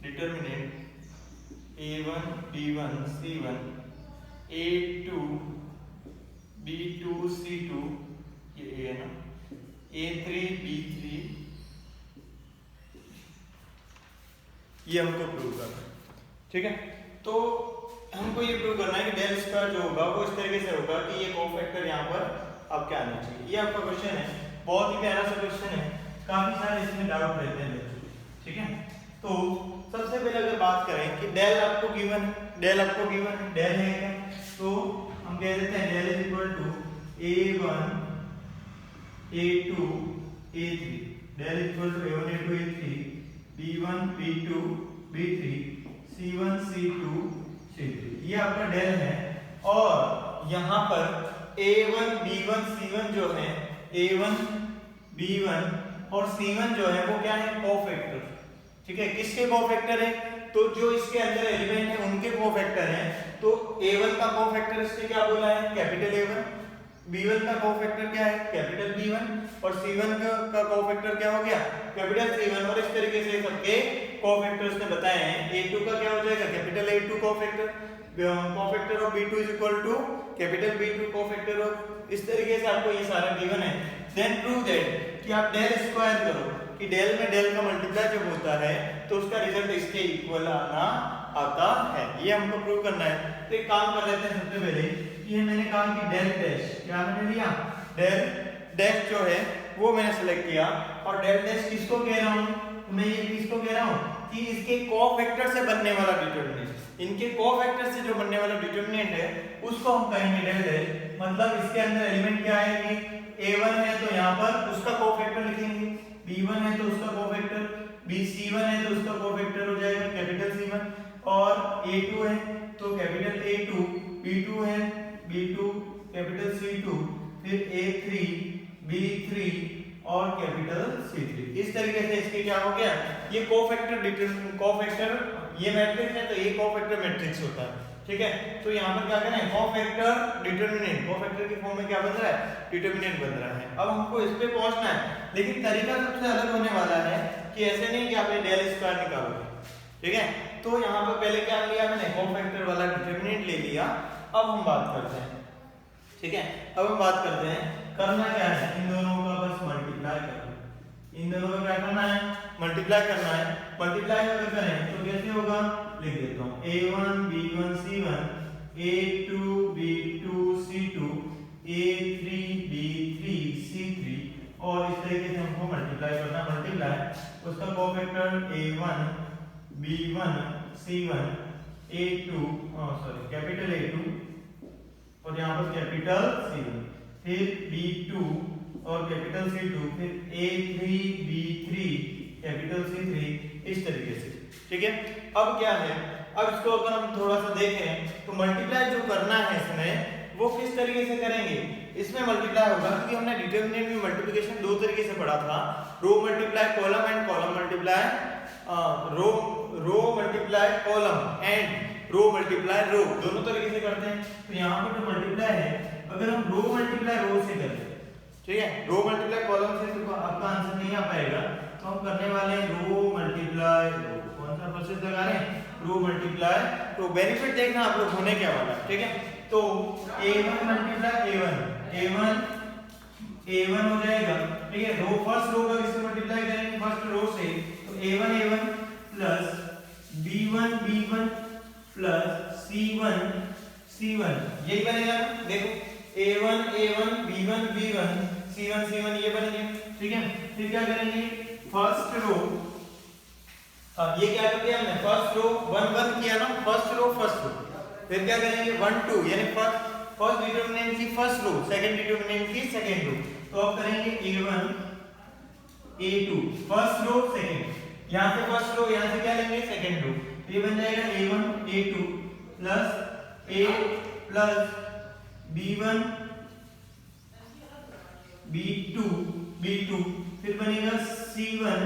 determinant A1 B1 C1 A2 B2 C2 ये A है ना A3 B3 ये हमको प्रूव करना है। ठीक है, तो हमको ये प्रूव करना है कि डेल स्क्वायर जो होगा वो इस तरीके से होगा कि ये कोफैक्टर यहाँ पर अब क्या आना चाहिए। ये आपका क्वेश्चन है, बहुत ही प्यारा सा क्वेश्चन है, काफी सारे इसमें डाउट रहते हैं बच्चों। ठीक है, तो सबसे पहले अगर बात करें कि डेल आपको गिवन है, डेल है क्या, तो हम कह देते हैं del is equal to A1 A2 A3, del is equal to A1 A2 A3 B1 B2 B3 C1 C2 C3, ये आपका डेल है। और यहाँ पर A1 B1 C1 जो है, A1 B1 और C1 जो है वो क्या है, कोफैक्टर। ठीक है, किसके कोफैक्टर है, तो जो इसके अंदर एलिमेंट है उनके कोफैक्टर हैं। तो A1 का कोफैक्टर इससे क्या बोला है, कैपिटल A1, B1 का कोफैक्टर क्या है, कैपिटल B1, और C1 का कोफैक्टर क्या हो गया, कैपिटल C1। और इस तरीके से सबके कोफैक्टर्स ने बताए हैं। A2 का क्या हो जाएगा, capital A2 cofactor of B2 is equal to capital B2 cofactor of, इस तरीके से आपको ये सारा गिवन है। देन प्रूव दैट कि आप डेल स्क्वायर करो कि डेल में डेल का मल्टीप्लाई जब होता है तो उसका रिजल्ट इसके इक्वल आता है। ये हमको प्रूव करना है। तो एक काम कर लेते हैं, सबसे पहले ये मैंने कहा कि डेल डैश, क्या मैंने लिया, डेल डैश जो है वो मैंने सेलेक्ट किया। और डेल डैश किसको कह रहा हूँ, तो मैं ये किसको कह रहा हूँ कि इसके कोफैक्टर से बनने वाला डिटरमिनेंट, इनके कोफैक्टर से जो बनने वाला डिटरमिनेंट है उसको हम कहेंगे डेल डैश। मतलब इसके अंदर एलिमेंट क्या आएगी, A1 है तो यहाँ पर उसका कोफैक्टर लिखेंगे, B1 है तो उसका कोफैक्टर, C1 है तो उसका कोफैक्टर हो जाएगा कैपिटल C1, और A2 है तो कैपिटल A2, B2 है B2 कैपिटल C2, फिर A3 B3 और कैपिटल C3। इस तरीके से इसके क्या हो गया, ये कोफैक्टर ये मैट्रिक्स है तो ये कोफैक्टर मैट्रिक्स होता है। ठीक है, तो यहाँ पर क्या करना है, कोफैक्टर डिटरमिनेंट, कोफैक्टर की फॉर्म में क्या बन रहा है, डिटरमिनेंट बन रहा है। अब हमको इस पे पहुंचना है, लेकिन तरीका सबसे अलग होने वाला है कि ऐसे नहीं कि आपने डेल स्क्वायर निकालोगे। ठीक है, तो यहाँ पर पहले क्या लिया मैंने, कोफैक्टर वाला डिटरमिनेंट ले लिया। अब हम बात करते हैं, ठीक है, अब हम बात करते हैं करना क्या है, इन दोनों का बस मल्टीप्लाई करना, इन दोनों का क्या करना है, मल्टीप्लाई करना है। मल्टीप्लाई अगर करें तो कैसे होगा, लिख देता हूँ A1 B1 C1 A2 B2 C2 A3 B3 C3, और इस तरीके से हमको मल्टीप्लाई करना। मल्टीप्लाई उसका cofactor A1 B1 C1 A2 capital A2 और यहाँ पर कैपिटल C1, फिर B2 और कैपिटल C2, फिर A3 B3 कैपिटल C3, इस तरीके से। ठीक है, अब क्या है, अब इसको अगर हम थोड़ा सा देखें तो मल्टीप्लाई जो करना है इसमें वो किस तरीके से करेंगे, इसमें मल्टीप्लाई होगा क्योंकि हमने डिटरमिनेंट में मल्टीप्लिकेशन दो तरीके से पढ़ा था, row multiply column and column multiply row multiply column and row multiply row, दोनों तरीके से करते हैं। तो यहाँ पर जो मल्टीप्लाई है अगर हम रो मल्टीप्लाई रो से करें, ठीक है, रो मल्टीप्लाई कॉलम से तो आपका आंसर नहीं आ पाएगा, तो हम करने वाले हैं रो मल्टीप्लाई रो। कौन सा प्रोसेस लगा रहे हैं, रो मल्टीप्लाई रो। बेनिफिट देखना आप लोग होने क्या वाला है। ठीक है, तो A1 मल्टीप्लाई A1 हो जाएगा। ठीक है, रो फर्स्ट रो का किससे मल्टीप्लाई करेंगे, फर्स्ट रो से, तो A1 plus B1 plus C1 यही बनेगा। देखो a1 b1 b1 c1 c1 ये बनेंगे, ठीक है। फिर क्या करेंगे, फर्स्ट रो, ये क्या कर दिया हमने, फर्स्ट रो 1 1 किया ना, फर्स्ट रो। फिर क्या करेंगे 1 2, यानी फर्स्ट डिटरमिनेंट की फर्स्ट रो, सेकंड डिटरमिनेंट की सेकंड रो। तो अब करेंगे a1 a2, first row second, यहां से फर्स्ट रो, यहां से क्या लेंगे सेकंड रो। तो ये बन जाएगा a1 a2 plus a plus b1 b2, फिर बनेगा c1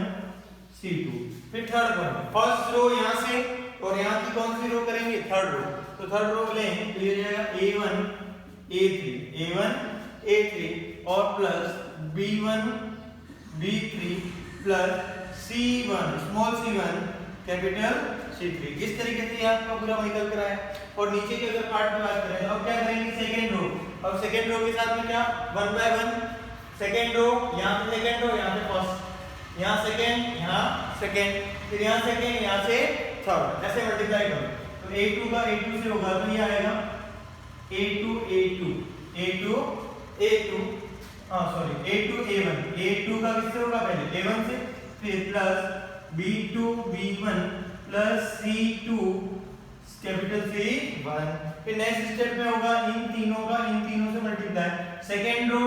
c2। फिर थर्ड वन, फर्स्ट रो यहां से और यहां की कौन सी रो करेंगे, थर्ड रो। तो थर्ड रो लें तो ये जाएगा a1 a3 और plus b1 b3 plus c1 small c1 capital c3। इस तरीके से आपका पूरा निकल कर आया। और नीचे के अगर पार्ट की बात करें तो अब क्या करेंगे, सेकंड रो। अब सेकंड रो के साथ में क्या 1 बाय 1, सेकंड रो, यहां से सेकंड रो, यहां से फर्स्ट, यहां सेकंड, यहां सेकंड, फिर यहां सेकंड, यहां से थर्ड, ऐसे मल्टीप्लाई करो। तो a2 का a2 से होगा तो ये आएगा a2 a2 का किससे होगा, पहले a1 से, फिर plus b2 b1 plus c2 capital C1। फिर नेक्स्ट स्टेप में होगा इन तीनों से मल्टीप्लाई, सेकंड रो,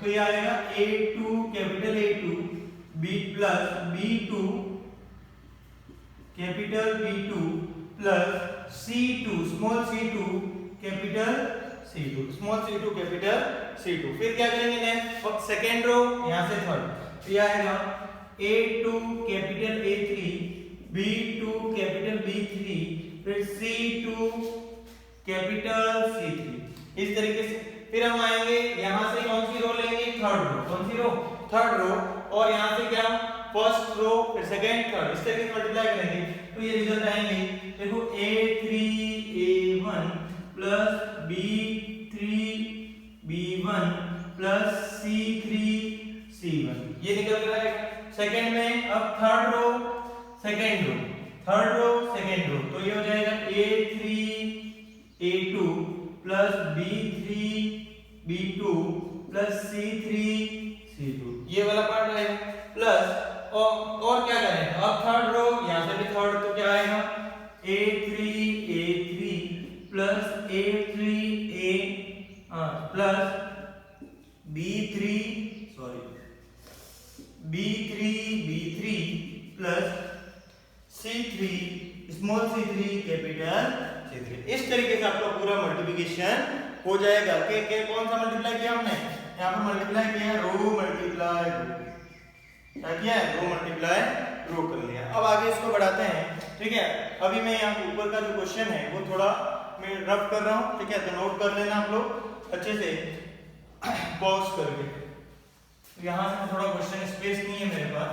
तो ये आएगा a2 capital A2 b plus b2 capital B2 plus c2 small c2 capital C2, small c2 capital C2। फिर क्या करेंगे नेक्स्ट, सेकंड रो यहां से थर्ड, तो ये आएगा a2 capital A3 b2 capital B3 फिर c2 कैपिटल C3। इस तरीके से फिर हम आएंगे यहां से कौन सी रो लेंगे, थर्ड रो। कौन सी रो, थर्ड रो, और यहां से क्या फर्स्ट रो, फिर सेकंड, थर्ड, इस तरीके से मल्टीप्लाई करेंगे तो ये रिजल्ट आएंगे। देखो a3 a1 plus b3 b1 plus c3 c1, ये निकल कर आएगा। सेकंड में अब थर्ड रो सेकंड रो, तो ये हो जाएगा a3 a2 plus b3 b2 plus c3 c2, ये वाला पार्ट आएगा। प्लस और क्या करें, अब थर्ड रो, यहां से भी थर्ड, तो क्या आएगा a3 plus a3 a plus b3 plus c3 small c3 capital C3। इस तरीके से आपका पूरा मल्टीप्लिकेशन हो जाएगा। के कौन सा मल्टीप्लाई किया हमने, यहाँ पर मल्टीप्लाई किया रो मल्टीप्लाई रो, क्या किया है, रो मल्टीप्लाई रो कर लिया। अब आगे इसको बढ़ाते हैं, ठीक है। अभी मैं यहाँ ऊपर का जो क्वेश्चन है वो थोड़ा मैं रफ कर रहा हूँ, ठीक है, तो नोट कर लेना आप लोग अच्छे से पॉज करके। यहाँ से थोड़ा क्वेश्चन स्पेस नहीं है मेरे पास,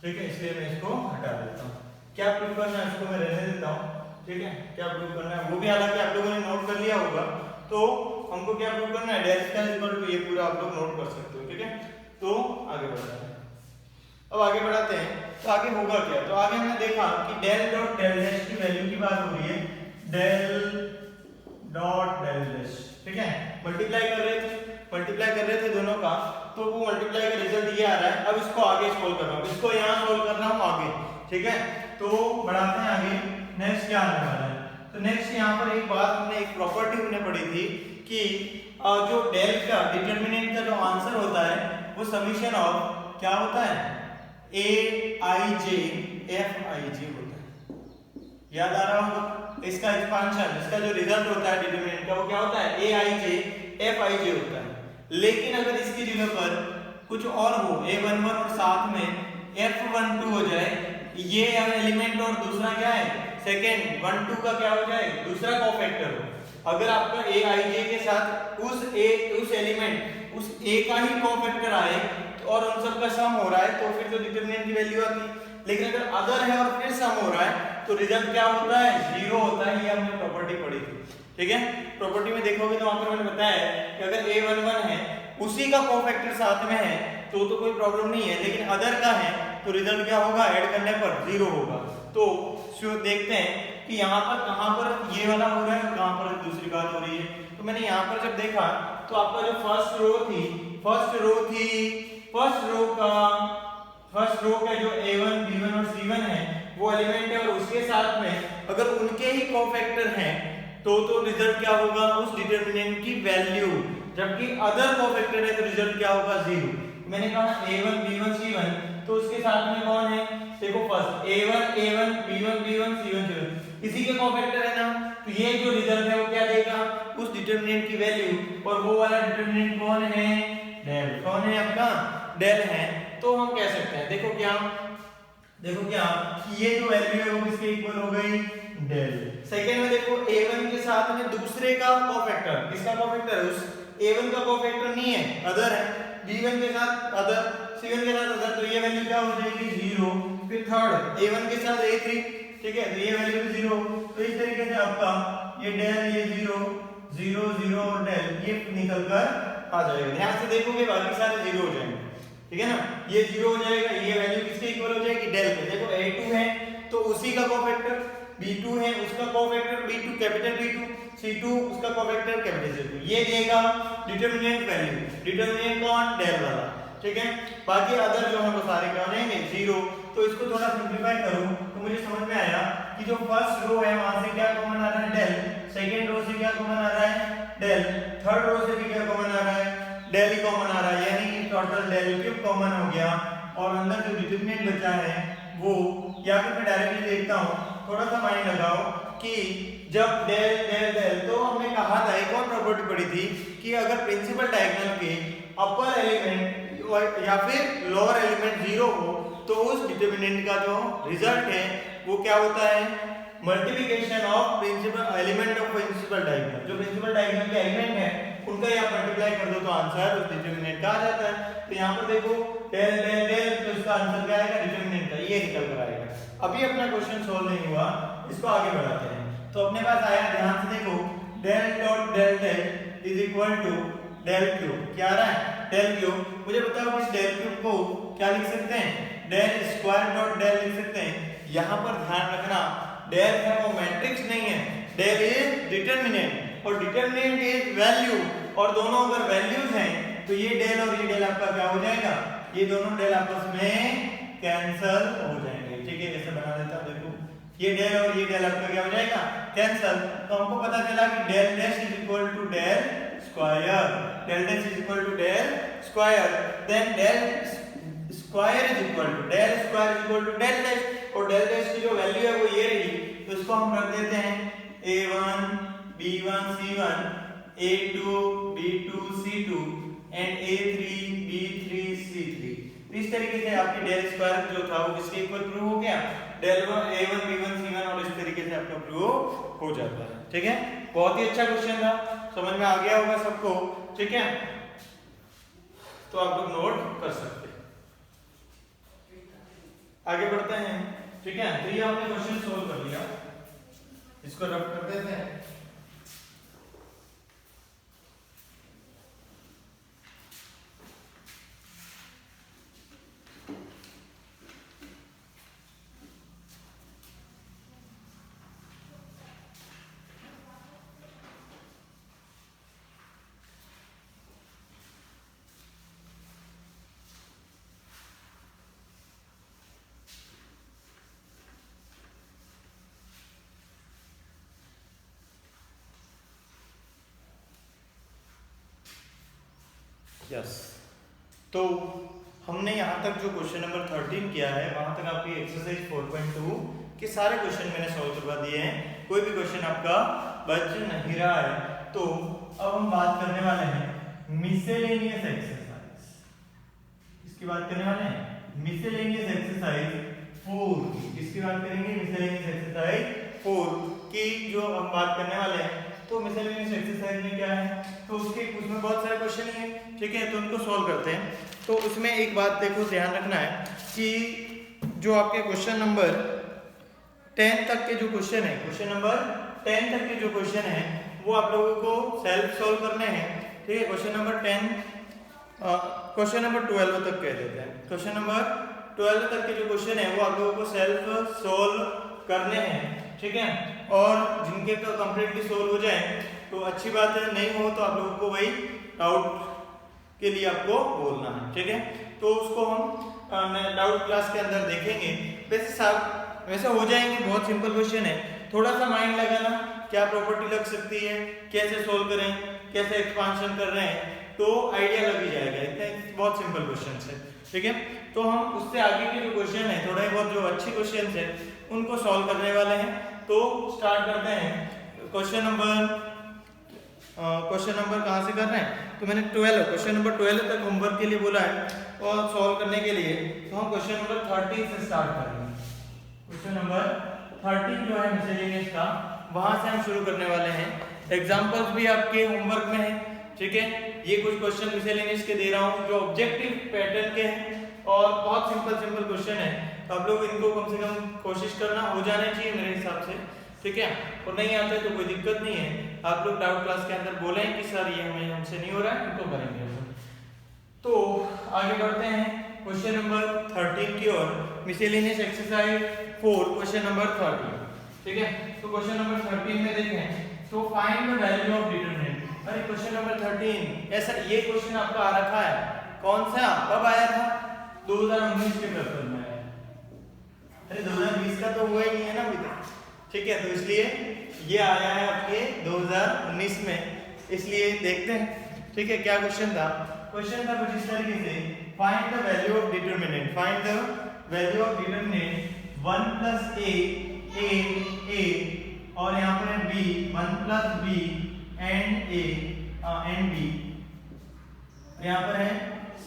ठीक है, इसलिए मैं इसको हटा देता हूँ। क्या प्रूव करना है इसको मैं रहने देता हूँ, ठीक है। क्या प्रूव करना है वो भी हालांकि आप लोगों ने नोट कर लिया होगा, तो हमको क्या प्रूव करना है, डेल स्क्वायर इक्वल टू, ये पूरा आप लोग नोट कर सकते हो, ठीक है। तो आगे बढ़ते हैं। अब आगे बढ़ाते हैं तो आगे होगा क्या, तो आगे हमने देखा कि डेल डॉट डेल डैश की वैल्यू की बात हो रही है, डेल डॉट डेल डैश, ठीक है। मल्टीप्लाई कर रहे थे दोनों का, तो वो मल्टीप्लाई का रिजल्ट ये आ रहा है। अब इसको आगे सोल्व कर रहा हूँ, इसको यहाँ सोल्व कर रहा हूँ आगे, ठीक है। तो बढ़ाते हैं आगे, नेक्स्ट क्या आने वाला है, तो नेक्स्ट यहाँ पर एक बात हमने, एक प्रॉपर्टी हमने पढ़ी थी कि जो डेल का डिटरमिनेंट का जो आंसर होता है वो समीशन ऑफ क्या होता है, aij fij होता है। याद आ रहा होगा, इसका एक्सपांशन, इसका जो रिजल्ट होता है डिटरमिनेंट का वो क्या होता है, aij fij होता है। लेकिन अगर इसकी जगह पर कुछ और हो, a11 और साथ में f12 हो जाए, ये एलिमेंट और दूसरा क्या है, सेकेंड 1 2 का क्या हो जाए, दूसरा कोफैक्टर हो। अगर आपका aij के साथ उस एलिमेंट उस a का ही कोफैक्टर आए और उन सब का सम हो रहा है, तो फिर तो डिटरमिनेंट की वैल्यू आती है। लेकिन अगर अदर है और फिर सम हो रहा है तो रिजल्ट क्या होता है, 0 होता है। ये हमने प्रॉपर्टी पढ़ी थी, ठीक है। प्रॉपर्टी में देखोगे तो वहां पर मैंने बताया है कि अगर a11 है उसी का कोफैक्टर साथ में है तो कोई प्रॉब्लम नहीं है, लेकिन अदर का है तो रिजल्ट क्या होगा, ऐड करने पर 0 होगा। तो देखते हैं कि यहाँ पर कहाँ पर ये वाला हो रहा है, कहाँ पर दूसरी बात हो रही है। तो तो मैंने यहाँ पर जब देखा तो आपका जो फर्स्ट रो का जो A1 B1 और C1 है वो एलिमेंट है, और उसके साथ में अगर उनके ही कोफैक्टर हैं तो रिजल्ट क्या होगा, उस डिटरमिनेंट की वैल्यू, जबकि अदर कोफैक्टर है तो रिजल्ट क्या होगा, 0। मैंने कहा A1 B1 C1, तो उसके साथ में कौन है, देखो first A1 A1 B1 B1 C1 C1 इसी के कोफैक्टर है ना, तो ये जो रिजल्ट है वो क्या देगा, उस डिटरमिनेंट की वैल्यू, और वो वाला डिटरमिनेंट कौन है, डेल। कौन है आपका, डेल है। तो हम कह सकते हैं, देखो क्या ये जो वैल्यू है वो किसके इक्वल हो गई, डेल। सेकंड में देखो A1 के साथ में दूसरे का कोफैक्टर, किसका कोफैक्टर है, उस A1 का कोफैक्टर नहीं है, अदर है, B1 के साथ अदर, C1 के साथ अदर, तो ये वैल्यू क्या हो जाएगी, 0। फिर थर्ड A1 के साथ A3, ठीक है, तो ये वैल्यू भी 0। तो इस तरीके से आपका ये डेल, ये 0 0 0 और डेल ये निकल कर आ जाएगा। ध्यान से देखोगे बाकी सारे 0 हो जाएंगे, ठीक है ना, ये 0 हो जाएगा, ये वैल्यू किसके इक्वल हो जाएगी, डेल पे। देखो A2 है तो उसी का कोफैक्टर, B2 है उसका cofactor B2 capital B2, C2 उसका कोफैक्टर कैपिटल C2, ये देगा डिटरमिनेंट वैल्यू, डिटरमिनेंट कौन, डेल वाला, ठीक है। बाकी अदर जो है वो सारे क्या हो जाएंगे, 0। तो इसको थोड़ा सिंपलीफाई करूं तो मुझे समझ में आया कि जो फर्स्ट रो है वहां से क्या कॉमन आ रहा है, डेल, सेकंड रो से क्या कॉमन आ रहा है, डेल, थर्ड रो से भी क्या कॉमन आ रहा है, डेल ही कॉमन आ रहा है, यानी कि टोटल डेल क्यूब कॉमन हो गया, और अंदर जो डिटरमिनेंट बचा है वो, या फिर मैं डायरेक्टली देखता हूं, थोड़ा सा माइंड लगाओ कि जब डेल डेल डेल, तो हमने कहा था, एक और प्रॉपर्टी पढ़ी थी कि अगर प्रिंसिपल डायगोनल के अपर एलिमेंट या फिर लोअर एलिमेंट 0 हो तो उस डिटरमिनेंट का जो रिजल्ट है वो क्या होता है, multiplication of principal element of principal diagonal. जो प्रिंसिपल डायगोनल के एलिमेंट है उनका या मल्टीप्लाई कर दो तो आंसर उस डिटरमिनेंट का आ जाता है। तो यहाँ पर देखो डेल डेल डेल, तो इसका आंसर क्या आएगा, डिटरमिनेंट का, ये निकल कर आएगा। अभी अपना क्वेश्चन सॉल्व नहीं हुआ, इसको आगे बढ़ाते हैं। तो अपने पास आया, ध्यान से देखो, del dot del del is equal to del cube, क्या आ रहा है, डेल क्यूब। मुझे बताओ इस डेल क्यूब को क्या लिख सकते हैं, डेल स्क्वायर डॉट डेल लिख सकते हैं। यहाँ पर ध्यान रखना, डेल है वो मैट्रिक्स नहीं है, डेल इज डिटरमिनेंट, और डिटरमिनेंट इज वैल्यू, और दोनों अगर वैल्यूज हैं तो ये डेल और ये डेल आपका क्या हो जाएगा, ये दोनों डेल आपस में कैंसल हो जाएंगे, ठीक है। ऐसे बना देता हूं, देखो ये डेल और ये डेल आपका क्या हो जाएगा, कैंसल। तो हमको पता चला कि del dash is equal to del square, del dash is equal to del square, then del square is equal to del square is equal to del dash, और डेल डैश की जो वैल्यू है वो ये रही, तो इसको हम रख देते हैं A1 B1 C1 A2 B2 C2 and A3 B3 C3। तो इस तरीके से आपकी डेल स्क्वायर जो था वो किसके इक्वल प्रूव हो गया, डेल A1 B1 C1, और इस तरीके से आपका प्रूव हो जाता है, ठीक है। बहुत ही अच्छा क्वेश्चन था, समझ में आ गया होगा सबको, ठीक है। तो आप लोग नोट कर सकते हैं, आगे बढ़ते हैं, ठीक है। तो ये हमने क्वेश्चन सोल्व कर लिया, इसको रब कर देते हैं। यस, तो हमने यहाँ तक जो क्वेश्चन नंबर 13 किया है वहां तक आपकी एक्सरसाइज 4.2 के सारे क्वेश्चन मैंने सॉल्व करवा दिए हैं, कोई भी क्वेश्चन आपका बच नहीं रहा है। तो अब हम बात करने वाले हैं मिसलेनियस एक्सरसाइज, इसकी बात करने वाले हैं मिसलेनियस एक्सरसाइज 4, इसकी बात करेंगे मिसलेनियस एक्सरसाइज 4 की जो हम बात करने वाले हैं। तो मिसलेनियस एक्सरसाइज में क्या है, तो उसमें बहुत सारे क्वेश्चन ही हैं, ठीक है, तो उनको सॉल्व करते हैं। तो उसमें एक बात देखो ध्यान रखना है कि जो आपके क्वेश्चन नंबर 10 तक के जो क्वेश्चन है, क्वेश्चन नंबर 10 तक के जो क्वेश्चन है वो आप लोगों को सेल्फ सॉल्व करने हैं, ठीक है। क्वेश्चन नंबर 10 क्वेश्चन नंबर 12 तक कह देते हैं, क्वेश्चन नंबर 12 तक के जो क्वेश्चन है वो आप लोगों को सेल्फ सॉल्व करने हैं, ठीक है। और जिनके कंप्लीटली सोल्व हो जाए तो अच्छी बात है, नहीं हो तो आप लोगों को वही डाउट के लिए आपको बोलना है, ठीक है। तो उसको हम डाउट क्लास के अंदर देखेंगे। वैसे हो जाएंगे, बहुत सिंपल क्वेश्चन है, थोड़ा सा माइंड लगाना, क्या प्रॉपर्टी लग सकती है, कैसे सोल्व करें, कैसे एक्सपांशन कर रहे हैं, तो आइडिया लग ही जाएगा। इतने बहुत सिंपल क्वेश्चन है, ठीक है। तो हम उससे आगे के जो क्वेश्चन है, थोड़े बहुत जो अच्छे क्वेश्चन है उनको सॉल्व करने वाले हैं। तो स्टार्ट करते हैं। क्वेश्चन नंबर कहाँ से कर रहे हैं, तो मैंने 12 क्वेश्चन नंबर 12 तक होमवर्क के लिए बोला है और सॉल्व करने के लिए। तो हम क्वेश्चन नंबर 13 से स्टार्ट करेंगे। क्वेश्चन नंबर 13 जो है मिसलेनियस का, वहां से हम शुरू करने वाले हैं। एग्जांपल्स भी आपके होमवर्क में है, ठीक है। ये कुछ क्वेश्चन मिसलेनियस के दे रहा हूँ जो ऑब्जेक्टिव पैटर्न के हैं और बहुत सिंपल क्वेश्चन है। तो आप लोग इनको कम से कम कोशिश करना, हो जाने चाहिए मेरे हिसाब से, ठीक है। और नहीं आते तो कोई दिक्कत नहीं है, आप लोग डाउट क्लास के अंदर बोलें कि सर ये हमसे नहीं हो रहा है, तो करेंगे। तो आगे बढ़ते हैं क्वेश्चन नंबर 13 की ओर। मिसलेनियस एक्सरसाइज 4 क्वेश्चन नंबर 13, ठीक है। तो क्वेश्चन नंबर 13 में देखें तो find the value of determinant. अरे क्वेश्चन नंबर 13 ऐसा ये क्वेश्चन आपका आ रखा है, कौन सा, कब आया था, 2019 के पेपर में आया। अरे 2020 का तो हुआ ही नहीं है ना अभी तक, ठीक है। तो इसलिए ये आया है आपके 2019 में, इसलिए देखते हैं, ठीक है। क्या क्वेश्चन था, क्वेश्चन था कुछ इस तरीके से, find the value of determinant, find the value of determinant 1 plus a और यहाँ पर है b, 1 plus b and a and b, यहाँ पर है c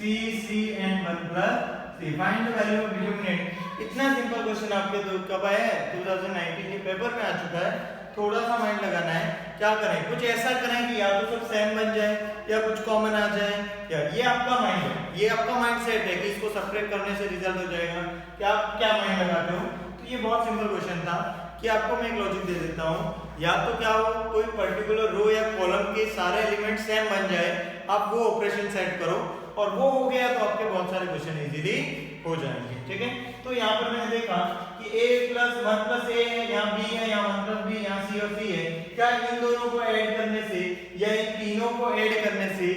and 1 plus c। Find the value of determinant. इतना सिंपल क्वेश्चन आपके तो कब आया है, 2019 के पेपर में आ चुका है। थोड़ा सा माइंड लगाना है, क्या करें, कुछ ऐसा करें कि या तो सब सेम बन जाए या कुछ कॉमन आ जाए, या ये आपका माइंड है, ये आपका माइंड सेट है कि इसको सब्ट्रैक्ट करने से रिजल्ट हो जाएगा, कि आप क्या माइंड लगाते हो। तो ये बहुत सिंपल क्वेश्चन था कि आपको मैं एक लॉजिक दे देता हूँ, या तो क्या हो, कोई पर्टिकुलर रो या कॉलम के सारे एलिमेंट सेम बन जाए, आप वो ऑपरेशन सेट करो, और वो हो गया तो आपके बहुत सारे क्वेश्चन इजीली हो जाएंगे, ठीक है। तो यहाँ पर मैंने देखा कि a प्लस 1 प्लस a है, यहाँ b है, यहाँ 1 प्लस b, यहाँ c और c है। क्या इन दोनों को ऐड करने से या इन तीनों को ऐड करने से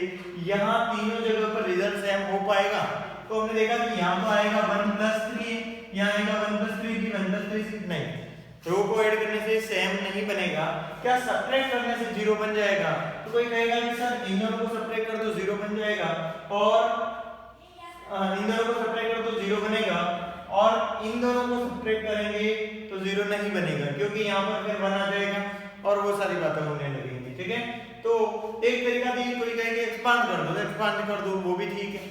यहाँ तीनों जगह पर रिजल्ट सेम हो पाएगा? तो हमने देखा कि यहाँ तो आएगा 1 प्लस 3, यहाँ आएगा 1 प्लस 3b, 1 प्लस 3c, नहीं, रो को ऐड करने से सेम नहीं बनेगा। क्या सब्ट्रैक्ट करने से 0 बन जाएगा? तो कोई कहेगा कि सर इन दोनों को सब्ट्रैक्ट कर दो 0 बन जाएगा, और इन दोनों को सब्ट्रैक्ट कर दो 0 बनेगा, और इन दोनों को सब्ट्रैक्ट करेंगे तो 0 नहीं बनेगा, क्योंकि यहाँ पर फिर 1 आ जाएगा और वो सारी बातें होने लगेंगी, ठीक है। तो एक तरीका भी, कोई कहेंगे एक्सपांड कर दो, एक्सपांड कर दो, वो भी ठीक है।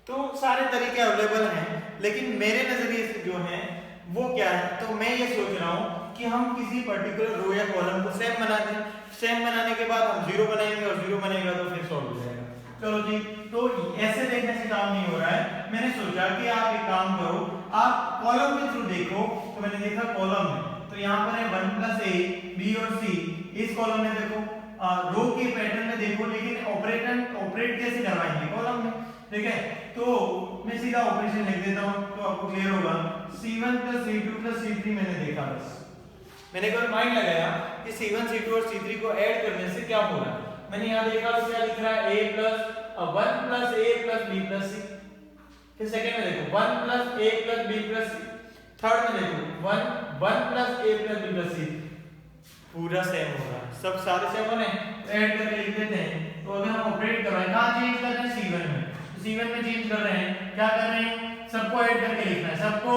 तो सारे तरीके अवेलेबल हैं, लेकिन मेरे नजरिए से जो है वो क्या है, तो मैं ये सोच रहा हूँ कि हम किसी पर्टिकुलर रो या कॉलम को सेम बना दें, सेम बनाने के बाद हम 0 बनाएंगे और 0 बनेगा तो फिर सॉल्व हो जाएगा। चलो जी, तो ऐसे देखने से काम नहीं हो रहा है, मैंने सोचा कि आप एक काम करो, आप कॉलम के थ्रू देखो। तो मैंने देखा कॉलम में, तो यहाँ पर है 1 प्लस a, b और c। इस कॉलम में देखो, रो के पैटर्न में देखो, लेकिन ऑपरेट कैसे करवाएंगे, कॉलम में, ठीक है। तो मैं सीधा ऑपरेशन लिख देता हूँ तो आपको क्लियर होगा। c1 plus c2 plus c3 मैंने देखा, बस मैंने एक बार माइंड लगाया कि c1 c2 और c3 को ऐड करने से क्या हो रहा है। मैंने यहाँ देखा तो क्या लिख रहा है, a plus 1 plus a plus b plus c। फिर सेकंड में देखो 1 plus a plus b plus c। Third में देखो 1 plus a plus b plus c। पूरा सेम हो रहा है, सब सारे सेम होने, ऐड करके लिख देते हैं। तो अगर हम ऑपरेट कर रहे हैं, कहाँ चेंज कर रहे हैं, c1 में, तो c1 में चेंज कर रहे हैं, क्या कर रहे हैं, सबको ऐड करके लिखना है, सबको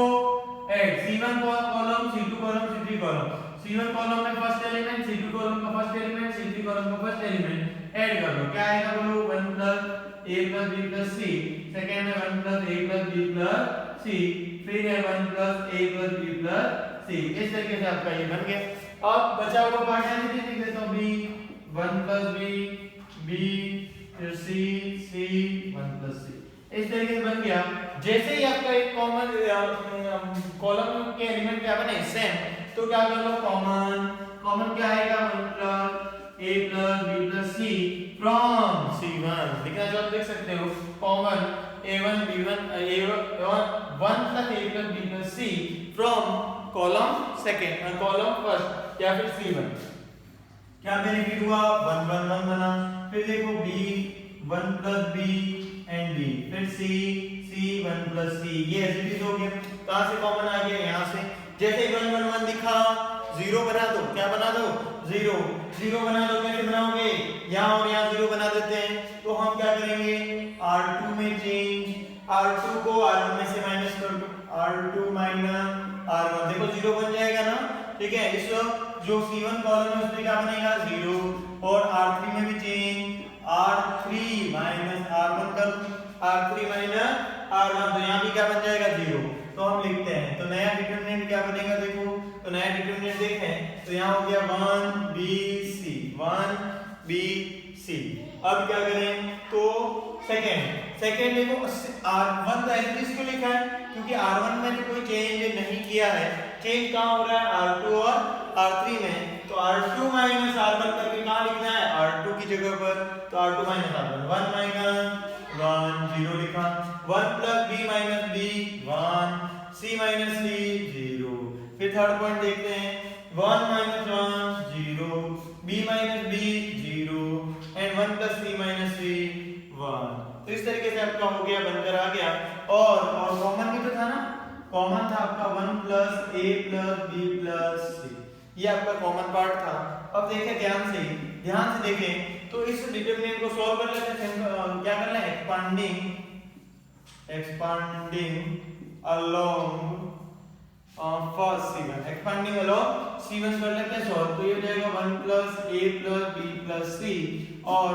add, c1 column, c2 column, c3 column, c1 column में फर्स्ट एलिमेंट, c2 कॉलम का फर्स्ट एलिमेंट, c3 कॉलम का फर्स्ट एलिमेंट ऐड कर लो। क्या आएगा बोलो, 1 plus a plus b plus c। Second में 1 plus a plus b plus c, फिर है 1 plus a plus b plus c। इस तरीके से आपका ये बन गया। अब बचा हुआ पार्ट है, लिख देता हूं b, 1 प्लस b फिर c 1 प्लस c। इस तरीके से बन गया। जैसे ही आपका एक कॉमन कॉलम के एलिमेंट क्या बने, सेम, तो क्या कर लो, कॉमन क्या आएगा, 1 plus a plus b plus c from c1। लिखना चाहो तो लिख सकते हो, common a1 b1 a1 1 plus a plus b plus c from column second, column first या फिर c1। क्या बेनिफिट हुआ, 1 1 1 बना। फिर देखो b 1 plus b and b, फिर c 1 प्लस c, ये एज हो गया। कहां से कॉमन आ गया, यहां से। जैसे 1 1 1 दिखा, 0 बना दो, क्या बना दो, 0 0 बना दो। कैसे बनाओगे, यहां और यहां 0 बना देते हैं। तो हम क्या करेंगे, r2 में चेंज, r2 को r1 में से माइनस कर दो, r2 माइनस r1, देखो 0 बन जाएगा ना, ठीक है। इस जो c1 कॉलम है उसमें क्या बनेगा, 0, और r3 में भी चेंज, r3 माइनस r1 कर, r3 माइनस r1, तो यहाँ भी क्या बन जाएगा, 0। तो हम लिखते हैं, तो नया डिटरमिनेंट क्या बनेगा, देखो, तो नया डिटरमिनेंट देखें तो यहाँ हो गया 1bc, 1bc। अब क्या करें, तो सेकंड देखो r1 का एज क्यों लिखा है, क्योंकि r1 में तो कोई चेंज नहीं किया है, चेंज कहाँ हो रहा है, r2 और r3 में। तो r2 माइनस r1 करके कहाँ लिखना है, r2 की जगह पर, तो r2 माइनस r1, 1 माइनस 1 0 लिखा, 1 plus b minus b 1, c minus c 0। फिर थर्ड पॉइंट देखते हैं, 1 minus 1 0, b minus b 0 and 1 plus c minus c 1। तो इस तरीके से आपका हो गया, बनकर आ गया। और कॉमन भी तो था ना, कॉमन था आपका 1 plus a plus b plus c, ये आपका कॉमन पार्ट था। अब देखें ध्यान से देखें, तो इस डिटरमिनेंट को सॉल्व कर लेते हैं। क्या करना है, expanding along first c1, expanding along c1 कर लेते हैं सॉल्व। तो ये हो जाएगा 1 plus a plus b plus c, और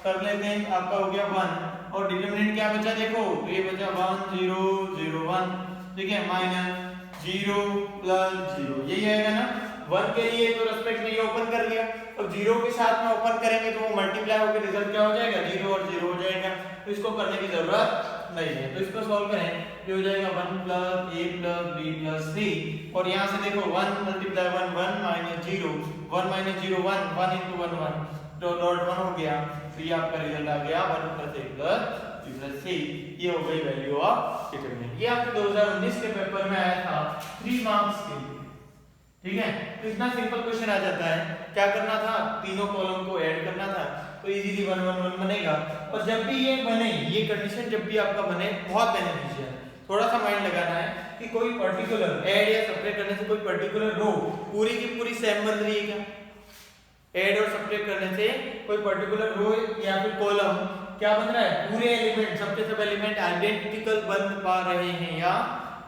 कर लेते हैं, आपका हो गया 1, और डिटरमिनेंट क्या बचा, देखो, तो ये बचा 1 0 0 1, ठीक है, माइनस 0 प्लस 0, यही आएगा ना। 1 के लिए तो रेस्पेक्ट में ये ओपन कर लिया, अब 0 के साथ में ओपन करेंगे तो वो मल्टीप्लाई होकर रिजल्ट क्या हो जाएगा, 0 और 0 हो जाएगा। तो इसको करने की जरूरत नहीं है, तो इसको सॉल्व करें, ये हो जाएगा 1 plus a plus b plus c, और यहाँ से देखो 1 मल्टीप्लाई 1 1 माइनस 0 1 माइनस 0 1 1 into 1 1, तो डॉट 1 हो गया। तो ये आपका रिजल्ट आ गया 1 plus a plus b plus c, ये हो गई वैल्यू ऑफ डिटरमिनेंट। ये आपके 2019 के पेपर में आया था 3 मार्क्स के लिए, ठीक है। तो इतना सिंपल क्वेश्चन आ जाता है, क्या करना था, तीनों कॉलम को ऐड करना था, तो इजीली 1 1 1 बनेगा। और जब भी ये बने, ये कंडीशन जब भी आपका बने, बहुत बेनिफिशियल है, थोड़ा सा माइंड लगाना है कि कोई पर्टिकुलर ऐड या सब्ट्रैक्ट करने से कोई पर्टिकुलर रो पूरी की पूरी सेम बन रही है क्या, ऐड और सब्ट्रैक्ट करने से कोई पर्टिकुलर रो या फिर कॉलम क्या बन रहा है, पूरे एलिमेंट, सबके सब एलिमेंट आइडेंटिकल बन पा रहे हैं या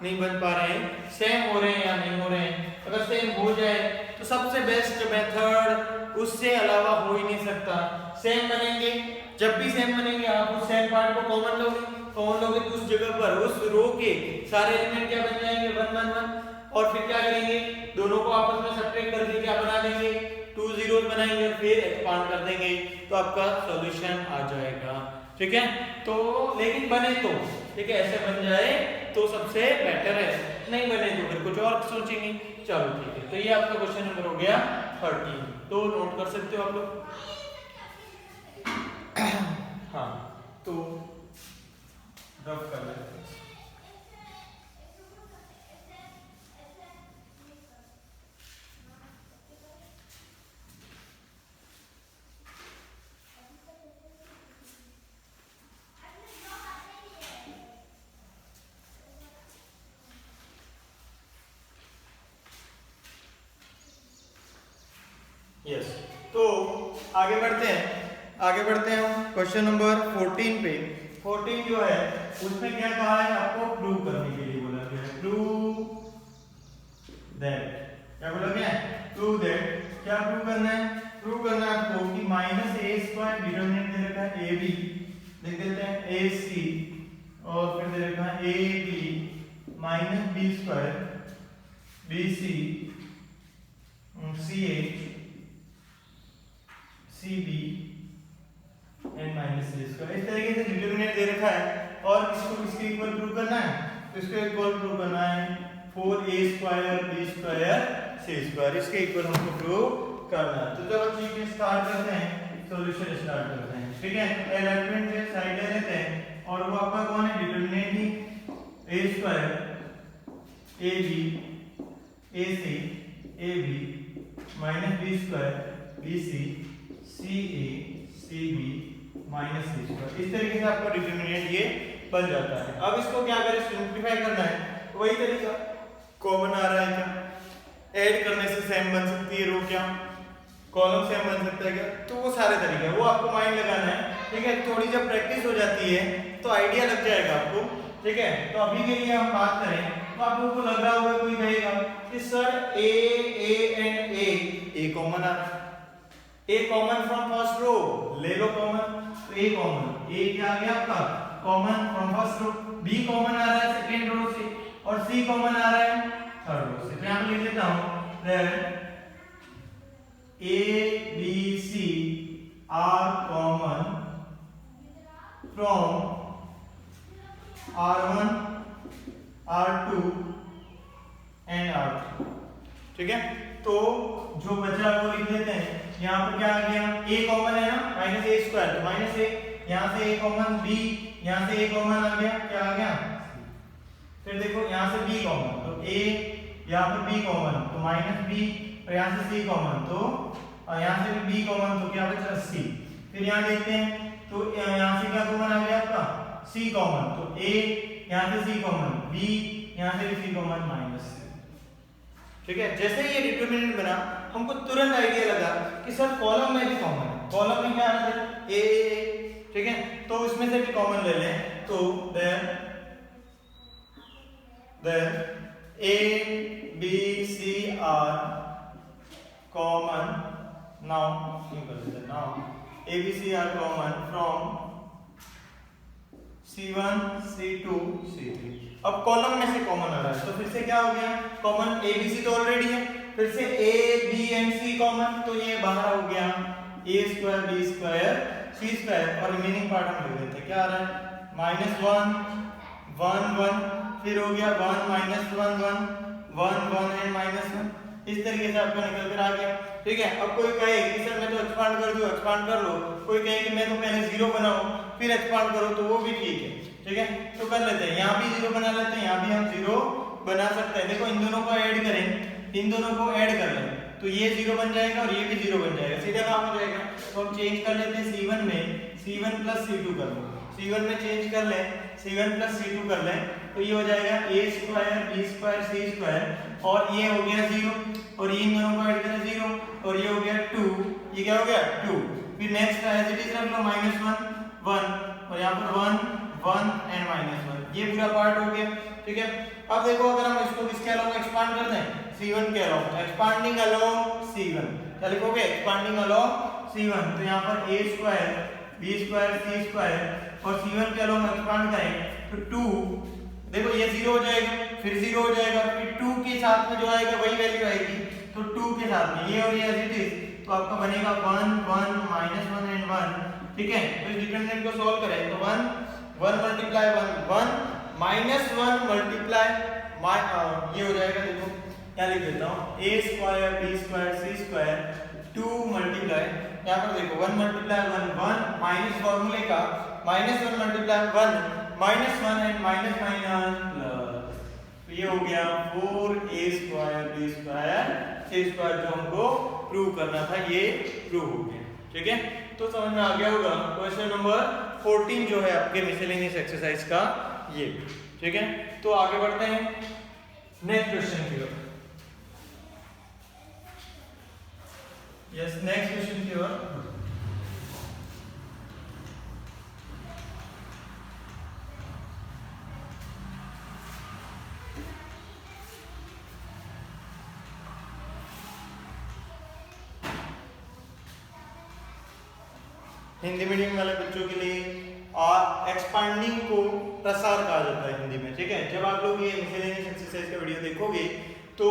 नहीं बन पा रहे हैं, सेम हो रहे हैं या नहीं हो रहे हैं। अगर सेम हो जाए तो सबसे बेस्ट मेथड, उससे अलावा हो ही नहीं सकता, सेम बनेंगे। जब भी सेम बनेंगे आप उस सेम पार्ट को कॉमन लोगे तो उस जगह पर उस रो के सारे एलिमेंट क्या बन जाएंगे, 1 1 1, और फिर क्या करेंगे, दोनों को आपस में सब्ट्रैक्ट करके क्या बना देंगे, 2 zeros बनाएंगे और फिर एक्सपांड कर देंगे, तो आपका सॉल्यूशन आ जाएगा, ठीक है। तो लेकिन बने तो, ठीक है, ऐसे बन जाए तो सबसे बेटर है, नहीं बने तो फिर कुछ और सोचेंगे। चलो ठीक है, तो ये आपका क्वेश्चन नंबर हो गया 13, तो नोट कर सकते हो आप लोग। हाँ, तो रफ कर लेते हैं। यस, तो आगे बढ़ते हैं हम क्वेश्चन नंबर 14 पे। 14 जो है उसमें क्या कहा है, आपको प्रूव करने के लिए बोला गया है, प्रूव दैट, क्या बोला गया है, प्रूव दैट। क्या प्रूव करना है, प्रूव करना है आपको कि माइनस ए स्क्वायर डिटरमिनेंट दे रखा है ए बी, लिख देते हैं ए सी, और फिर दे रखा है A B minus B square B C C H C B and minus C square, इस तरीके से डिटरमिनेंट दे रखा है। और इसको इसके इक्वल प्रूव करना है, तो इसको इक्वल प्रूव करना है 4a square b square c square, इसके इक्वल हमको प्रूव करना है। तो चलो ठीक है, स्टार्ट करते हैं, सॉल्यूशन स्टार्ट करते हैं, ठीक है। एलिमेंट से साइड ले लेते हैं, और वो आपका कौन है, determinant he a square ab ac ab minus b square BC CA CB minus C square. इस तरीके से आपका डिटरमिनेंट ये बन जाता है। अब इसको क्या करें, सिंप्लीफाई करना है, वही तरीका, कॉमन आ रहा है क्या, ऐड करने से सेम बन सकती है रो, क्या कॉलम सेम बन सकता है क्या, तो वो सारे तरीके वो आपको माइंड लगाना है, ठीक है। थोड़ी जब प्रैक्टिस हो जाती है तो आइडिया लग जाएगा आपको, ठीक है। तो अभी के लिए हम बात करें तो आप लोगों को लग रहा होगा, कोई कहेगा कि सर ए कॉमन आ रहा है, ए कॉमन फ्रॉम फर्स्ट रो, ले लो कॉमन, तो ए कॉमन, ए क्या आ गया आपका common from first row, B common आ रहा है सेकंड रो से, और सी कॉमन आ रहा है थर्ड रो से। तो यहां पे लिख देता हूं then A B C are common from R1 R2 and R3, ठीक है। तो जो बचा वो लिख देते हैं, यहाँ पर क्या आ गया, A कॉमन है ना, माइनस ए स्क्वायर, तो माइनस ए, यहाँ से A कॉमन, B यहाँ से A कॉमन आ गया, क्या आ गया, फिर देखो यहाँ से B कॉमन, तो A यहाँ पर B कॉमन, तो माइनस B, और यहाँ से C कॉमन, तो यहाँ से भी B कॉमन, तो क्या बचा C। फिर यहाँ देखते हैं तो यहाँ से क्या कॉमन आ गया आपका C कॉमन, तो A यहाँ से C कॉमन, B यहाँ से भी C कॉमन, माइनस C, ठीक है। जैसे ही ये डिटरमिनेंट बना हमको तुरंत आइडिया लगा कि सर कॉलम में भी कॉमन है, कॉलम में क्या आ रहा है A, ठीक है, तो उसमें से भी कॉमन ले लें, तो then A B C are common, now A B C are common from C1 C2 C3। अब कॉलम में से कॉमन आ रहा है, तो फिर से क्या हो गया, कॉमन A B C तो ऑलरेडी है, फिर से A B and C common, तो ये बाहर हो गया A square B square C square, और रिमेनिंग पार्ट हम लिख देते हैं, क्या आ रहा है माइनस 1 1 1, फिर हो गया 1 माइनस 1 1 1 1 एंड माइनस 1, इस तरीके से आपका निकल कर आ गया, ठीक है। अब कोई कहे कि सर मैं तो एक्सपांड कर दूं, एक्सपांड कर लो, कोई कहे कि मैं तो पहले जीरो बनाऊं फिर एक्सपांड करो, तो वो भी ठीक है, ठीक है। तो कर लेते हैं, यहाँ भी जीरो बना लेते हैं, यहाँ भी हम जीरो बना सकते हैं। देखो इन दोनों को ऐड करें, इन दोनों को ऐड कर लें, तो ये जीरो बन जाएगा और ये भी जीरो बन जाएगा, सीधा काम हो जाएगा। तो हम चेंज कर लेते हैं C1 में C1 प्लस C2 कर लो, C1 में चेंज कर लें C1 प्लस C2 कर लें, तो ये हो जाएगा A square B square C square, और ये हो गया 0, और ये इन दोनों को ऐड करें 0, और ये हो गया 2, ये क्या हो गया 2, फिर नेक्स्ट एज इट इज रख लो माइनस 1 1, और यहाँ पर 1 1 एंड माइनस 1, ये पूरा पार्ट हो गया, ठीक है। अब देखो अगर हम इसको किसके अलोंग एक्सपांड कर दें, C1 के अलोंग, एक्सपांडिंग अलोंग C1, क्या लिखोगे एक्सपांडिंग अलोंग C1, तो यहाँ पर A square B square C square, और C1 के अलोंग एक्सपांड करें तो 2, देखो ये 0 हो जाएगा, फिर 0 हो जाएगा, फिर 2 के साथ में जो आएगा वही वैल्यू आएगी, तो 2 के साथ में ये और ये एज इट इज, तो आपका बनेगा 1 1 माइनस 1 एंड 1, ठीक है। तो इस डिटरमिनेंट को सॉल्व करें तो 1 1 मल्टीप्लाई 1 1 माइनस 1 मल्टीप्लाई ये हो जाएगा, देखो क्या लिख देता हूँ A square B square C square 2 multiply, यहाँ पर देखो 1 मल्टीप्लाई 1 1 माइनस फॉर्मूले का minus 1 multiply 1 minus 1 and minus minus plus, तो ये हो गया 4A square B square C square, जो हमको प्रूव करना था ये प्रूव हो गया, ठीक है। तो समझ में आ गया होगा क्वेश्चन नंबर 14 जो है आपके मिसलेनियस एक्सरसाइज का ये, ठीक है। तो आगे बढ़ते हैं नेक्स्ट क्वेश्चन की ओर। यस, नेक्स्ट क्वेश्चन की ओर। हिंदी मीडियम वाले बच्चों के लिए एक्सपांडिंग को प्रसार कहा जाता है हिंदी में, ठीक है। जब आप लोग ये मिसलेनियस एक्सरसाइज का वीडियो देखोगे तो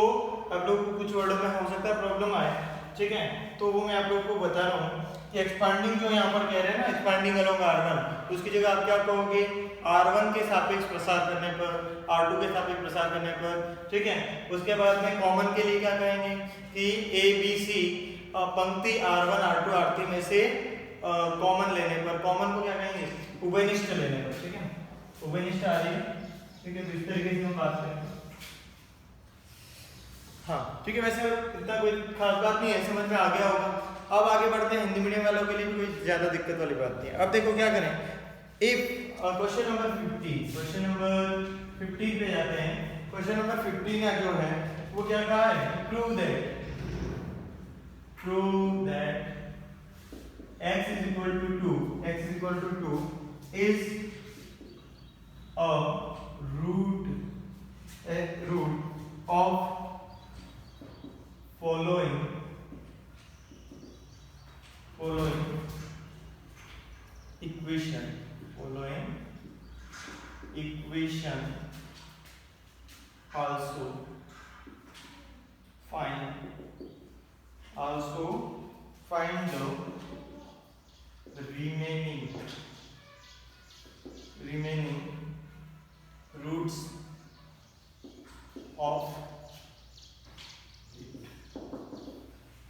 आप लोग को कुछ वर्डों में हो सकता है प्रॉब्लम आए, ठीक है। तो वो मैं आप लोग को बता रहा हूँ कि एक्सपांडिंग जो यहाँ पर कह रहे हैं ना, एक्सपांडिंग अलोंग R1, तो उसकी जगह आप क्या कहोगे, R1 के सापेक्ष प्रसार करने पर, R2 के सापेक्ष प्रसार करने पर, ठीक है। उसके बाद में कॉमन के लिए क्या कहेंगे कि A B C पंक्ति R1 R2 R3 में से कॉमन लेने पर, कॉमन को क्या कहेंगे उभयनिष्ठ लेने पर, ठीक है। उभयनिष्ठ आ रही है, ठीक है। तो इस तरीके से हम बात करेंगे, हाँ ठीक है। वैसे इतना कोई खास बात नहीं है, समझ में आ गया होगा। अब आगे बढ़ते हैं, हिंदी मीडियम वालों के लिए भी कोई ज्यादा दिक्कत वाली बात नहीं है। अब देखो क्या करें, if question number 50, question number 50 पे जाते हैं। क्वेश्चन नंबर 50 का जो है वो क्या कहा है, prove that x is equal to 2, x is equal to 2 is a root of following equation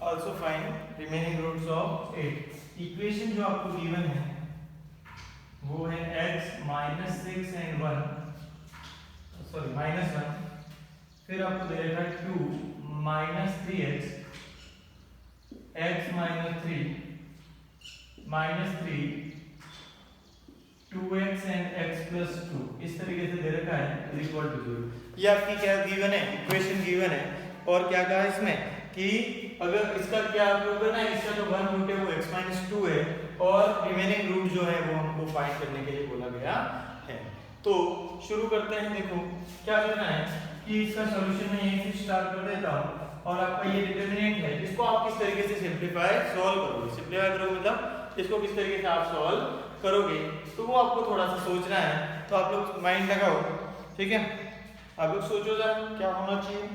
also find the remaining roots of it। Equation जो आपको गिवन है वो है x -6 and 1, सॉरी -1, फिर आपको दे रखा है 2 -3x, x -3 -3 2x and x plus 2, इस तरीके से दे रखा है इक्वल टू 0। ये आपकी क्या गिवन है, इक्वेशन गिवन है। और क्या कहा इसमें कि अगर इसका क्या प्रूव करना है, इसका जो वन रूट है वो x - 2 है और रिमेनिंग रूट जो है वो हमको फाइंड करने के लिए बोला गया है। तो शुरू करते हैं। देखो क्या करना है कि इसका सॉल्यूशन मैं यहीं से स्टार्ट कर देता हूं और आपका ये डिटरमिनेंट है, इसको आप किस तरीके से सिंपलीफाई सॉल्व करोगे, सिंपलीफाई करोगे मतलब इसको किस तरीके से आप सॉल्व करोगे, तो वो आपको थोड़ा सा सोचना है। तो आप लोग माइंड लगाओ, ठीक है, आप लोग सोचो जरा क्या होना चाहिए,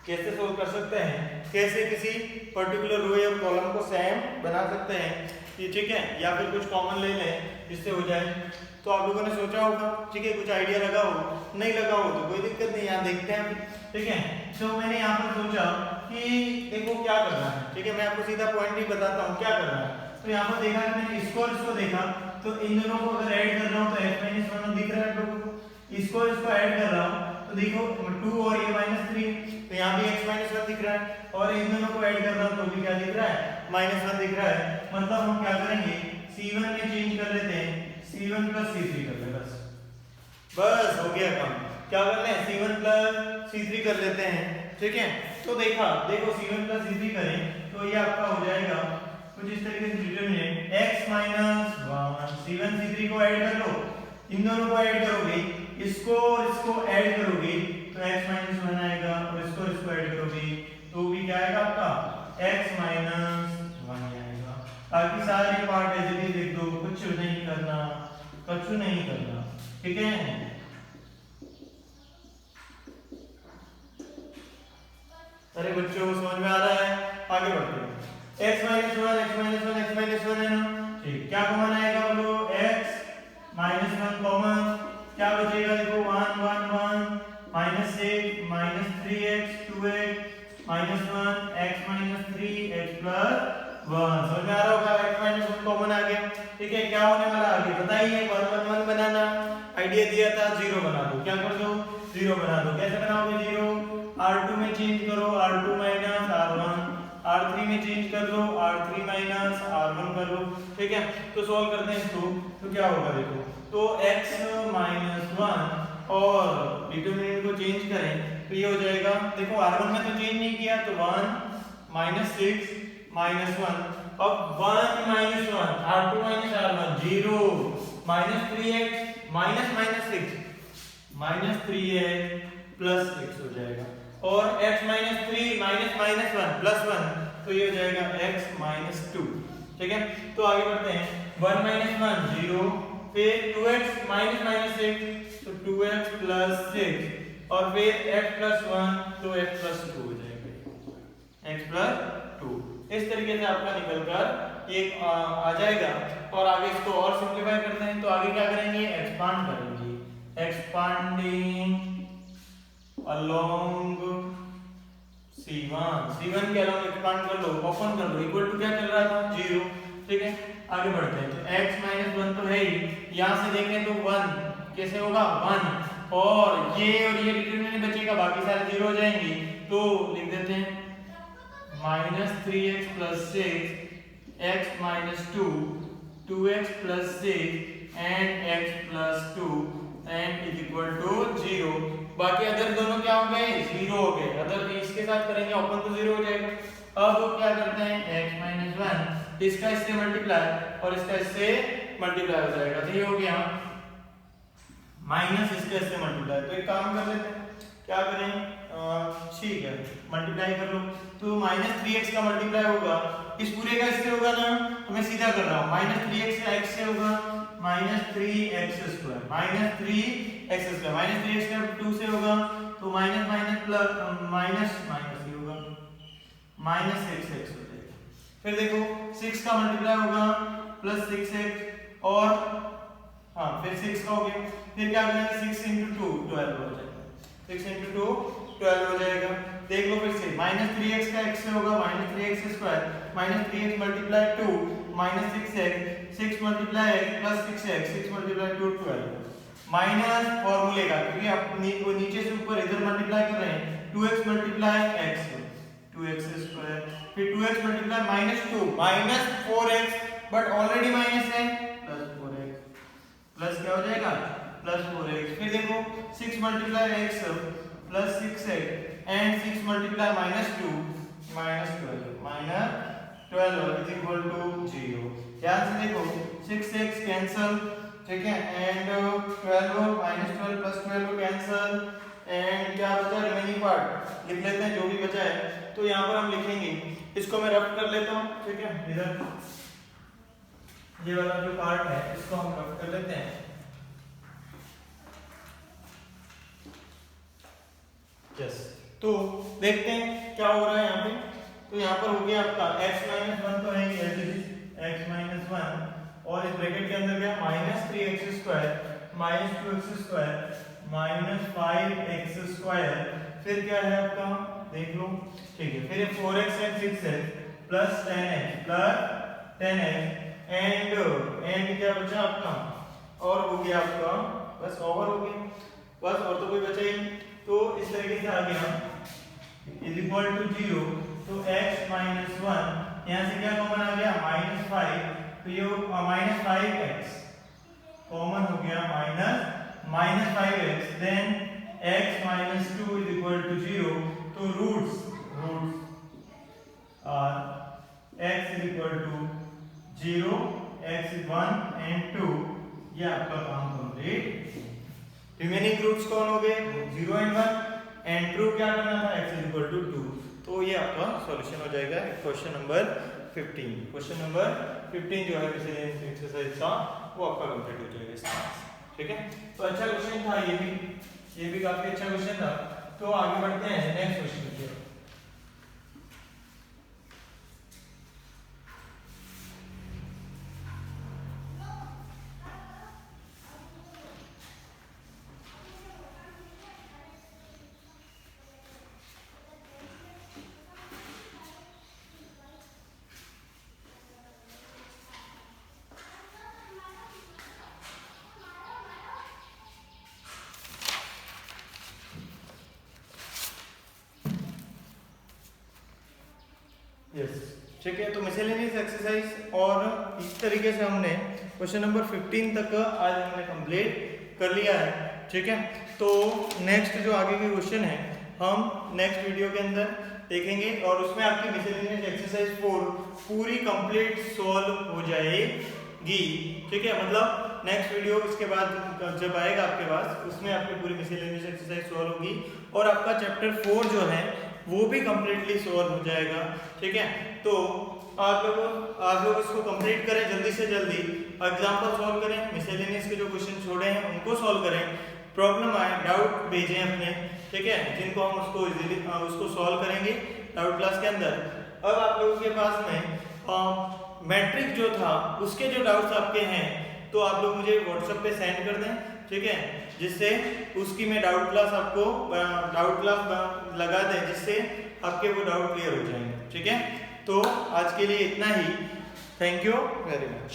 कैसे सोल्व कर सकते हैं, कैसे किसी पर्टिकुलर रो या कॉलम को सेम बना सकते हैं, ये ठीक है, या फिर कुछ कॉमन ले लें जिससे हो जाए। तो आप लोगों ने सोचा होगा, ठीक है, कुछ आइडिया लगा हो, नहीं लगा हो तो कोई दिक्कत नहीं, यहाँ देखते हैं, ठीक है। तो मैंने यहाँ पर सोचा कि देखो क्या करना है, ठीक है, मैं आपको सीधा पॉइंट ही बताता हूँ क्या करना है। तो यहाँ पर देखा मैंने इसको और इसको देखा, तो इन दोनों को अगर ऐड कर रहा हूँ तो x - 1 दिख रहा है आप लोगों को, इसको ऐड कर रहा हूँ तो देखो 2 और ये -3, तो यहाँ भी x - 1 दिख रहा है, और इन दोनों को ऐड कर रहा हूँ तो भी क्या दिख रहा है, -1 दिख रहा है। मतलब हम क्या करेंगे, C1 में चेंज कर लेते हैं, C1 + C3 कर ले, बस हो गया काम। क्या कर ले, C1 + C3 कर लेते हैं, ठीक है। तो देखो C1 + C3 करें तो ये आपका हो जाएगा कुछ इस तरीके से, डिटरमिनेंट x - 1, C1 C3 को ऐड कर लो, इन दोनों को ऐड करोगे, इसको और इसको ऐड करोगे तो x - 1 आएगा, और इसको ऐड करोगे तो भी क्या आएगा आपका x - 1 आएगा। बाकी सारे पार्ट ऐसे भी लिख दो, कुछ नहीं करना, ठीक है। अरे बच्चों समझ में आ रहा है, आगे बढ़ते हैं। x - 1 है ना, ठीक, क्या कॉमन आएगा बोलो, x - 1 कॉमन, क्या बचेगा देखो 1 1 1 -6 -3x 2x -1 x - 3 x + 1, समझ में आ रहा होगा, x - 1 कॉमन आ गया, ठीक है। क्या होने वाला आगे बताइए, 1 1 1 बनाना, आइडिया दिया था 0 बना दो, क्या कर दो 0 बना दो, कैसे बनाओगे 0, R2 में चेंज करो, R2 - R1, R3 में चेंज कर लो, R3 - R1 कर लो, ठीक है। तो सॉल्व करते हैं इसको, तो क्या होगा देखो, तो x - 1 और डिटरमिनेंट को चेंज करें तो ये हो जाएगा, देखो R1 में तो चेंज नहीं किया तो 1 -6 -1, अब 1 - 1 R2 - R1 0 -3x -6 -3x + 6 हो जाएगा, और x - 3 -1 +1 तो ये हो जाएगा x - 2, ठीक है। तो आगे बढ़ते हैं, 1 - 1 0, फिर 2x -6 तो 2x + 6, और फिर x + 1 तो x + 2 हो जाएगा, x + 2। इस तरीके से आपका निकलकर ये आ जाएगा। और आगे इसको और सिंपलीफाई करते हैं, तो आगे क्या करेंगे, एक्सपांड करेंगे, एक्सपांडिंग अलोंग C1 के अलोंग एक्सपांड कर लो, ओपन कर लो, इक्वल टू क्या चल रहा था 0, ठीक है। आगे बढ़ते हैं, तो x - 1 तो है ही, यहां से देखें तो 1 कैसे होगा 1, और ये डिटरमिनेंट बचेगा, बाकी सारे 0 हो जाएंगे, तो लिख देते हैं minus 3x plus 6 x minus 2 2x plus 6 and x plus 2 and is equal to 0। बाकी अदर दोनों क्या हो गए, 0 हो गए। अदर इसके साथ करेंगे ओपन तो 0 हो जाएगा। अब वो क्या करते हैं, x माइनस 1 इसका इससे मल्टीप्लाई और इसका इससे मल्टीप्लाई हो जाएगा, तो ये हो गया माइनस इसका इससे मल्टीप्लाई। तो एक काम कर लेते हैं, क्या करें, ठीक है मल्टीप्लाई कर लो। तो माइनस 3x का मल्टीप्लाई होगा इस पूरे का इससे होगा ना, तो मैं सीधा कर रहा हूँ, माइनस 3x का x से होगा minus 3x square, minus 3x square, minus 3x का 2 से होगा तो minus minus plus minus minus ही होगा, माइनस 6x हो जाएगा। फिर देखो 6 का मल्टीप्लाई होगा प्लस 6x और हाँ फिर 6 का हो गया, फिर क्या करेंगे 6 into 2 12 हो जाएगा, 6 into 2 12 हो जाएगा। देख लो फिर से माइनस 3x का x से होगा minus 3x square, minus 3x multiply 2 minus 6x 6 multiply x plus 6x 6 multiply 2 12 minus फॉर्मूले का, क्योंकि आप वो नीचे से ऊपर इधर मल्टीप्लाई कर रहे हैं 2x multiply x 2x square, फिर 2x multiply minus 2 minus 4x but already minus है प्लस 4x प्लस क्या हो जाएगा प्लस 4x। फिर देखो 6 multiply x plus 6x and 6 multiply minus 2 minus 12 is equal to 0। ध्यान से देखो 6x कैंसल, ठीक है, and 12 minus 12 plus 12 cancel and क्या बचा रिमेनिंग पार्ट लिख लेते हैं जो भी बचा है। तो यहाँ पर हम लिखेंगे, इसको मैं रफ कर लेता हूँ, ठीक है, इधर ये वाला जो पार्ट है इसको हम रफ कर लेते हैं। यस, तो देखते हैं क्या हो रहा है यहाँ पे। तो यहाँ पर हो गया आपका x माइनस 1 तो है x माइनस 1 और इस ब्रैकेट के अंदर क्या minus 3x square minus 2x square minus 5x square, फिर क्या है आपका देख लो, ठीक है, फिर 4x and 6x plus 10x and क्या बचा आपका और हो गया आपका बस ओवर हो गया, बस और तो कोई बचा ही नहीं। तो इस तरीके से आ गया इज इक्वल टू 0। तो x माइनस 1 यहाँ से क्या कॉमन आ गया माइनस 5, तो ये माइनस 5x कॉमन हो गया minus 5x, then x minus 2 is equal to 0। तो roots are x is equal to 0 x is 1 and 2, ये आपका काम कंप्लीट। रिमेनिंग रूट्स कौन हो गए 0 एंड 1 एंड ट्रू क्या करना था x इज इक्वल टू 2। तो ये आपका सॉल्यूशन हो जाएगा क्वेश्चन नंबर 15। क्वेश्चन नंबर 15 जो है मिसलेनियस एक्सरसाइज का वो आपका कंप्लीट हो जाएगा इस तरह से, ठीक है। तो अच्छा क्वेश्चन था ये भी काफी अच्छा क्वेश्चन था। तो आगे बढ़ते हैं नेक्स्ट क्वेश्चन की ओर। यस, ठीक है। तो मिसलेनियस एक्सरसाइज और इस तरीके से हमने क्वेश्चन नंबर 15 तक आज हमने कंप्लीट कर लिया है, ठीक है। तो नेक्स्ट जो आगे के क्वेश्चन है हम नेक्स्ट वीडियो के अंदर देखेंगे और उसमें आपकी मिसलेनियस एक्सरसाइज 4 पूरी कंप्लीट सॉल्व हो जाएगी, ठीक है। मतलब नेक्स्ट वीडियो इसके बाद जब आएगा आपके पास उसमें आपकी पूरी मिसलेनियस एक्सरसाइज सॉल्व होगी और आपका चैप्टर 4 जो है वो भी कंप्लीटली सॉल्व हो जाएगा, ठीक है। तो आप लोग इसको कंप्लीट करें जल्दी से जल्दी, एग्जांपल सॉल्व करें, मिसलेनियस के जो क्वेश्चन छोड़े हैं उनको सॉल्व करें, प्रॉब्लम आए डाउट भेजें अपने, ठीक है, जिनको हम उसको सॉल्व करेंगे डाउट क्लास के अंदर। अब आप लोगों के पास में मैट्रिक जो था उसके जो डाउट्स आपके हैं तो आप लोग मुझे व्हाट्सएप पे सेंड कर दें, ठीक है, जिससे उसकी मैं डाउट क्लास लगा दें जिससे आपके वो डाउट क्लियर हो जाएंगे, ठीक है। तो आज के लिए इतना ही, थैंक यू वेरी मच।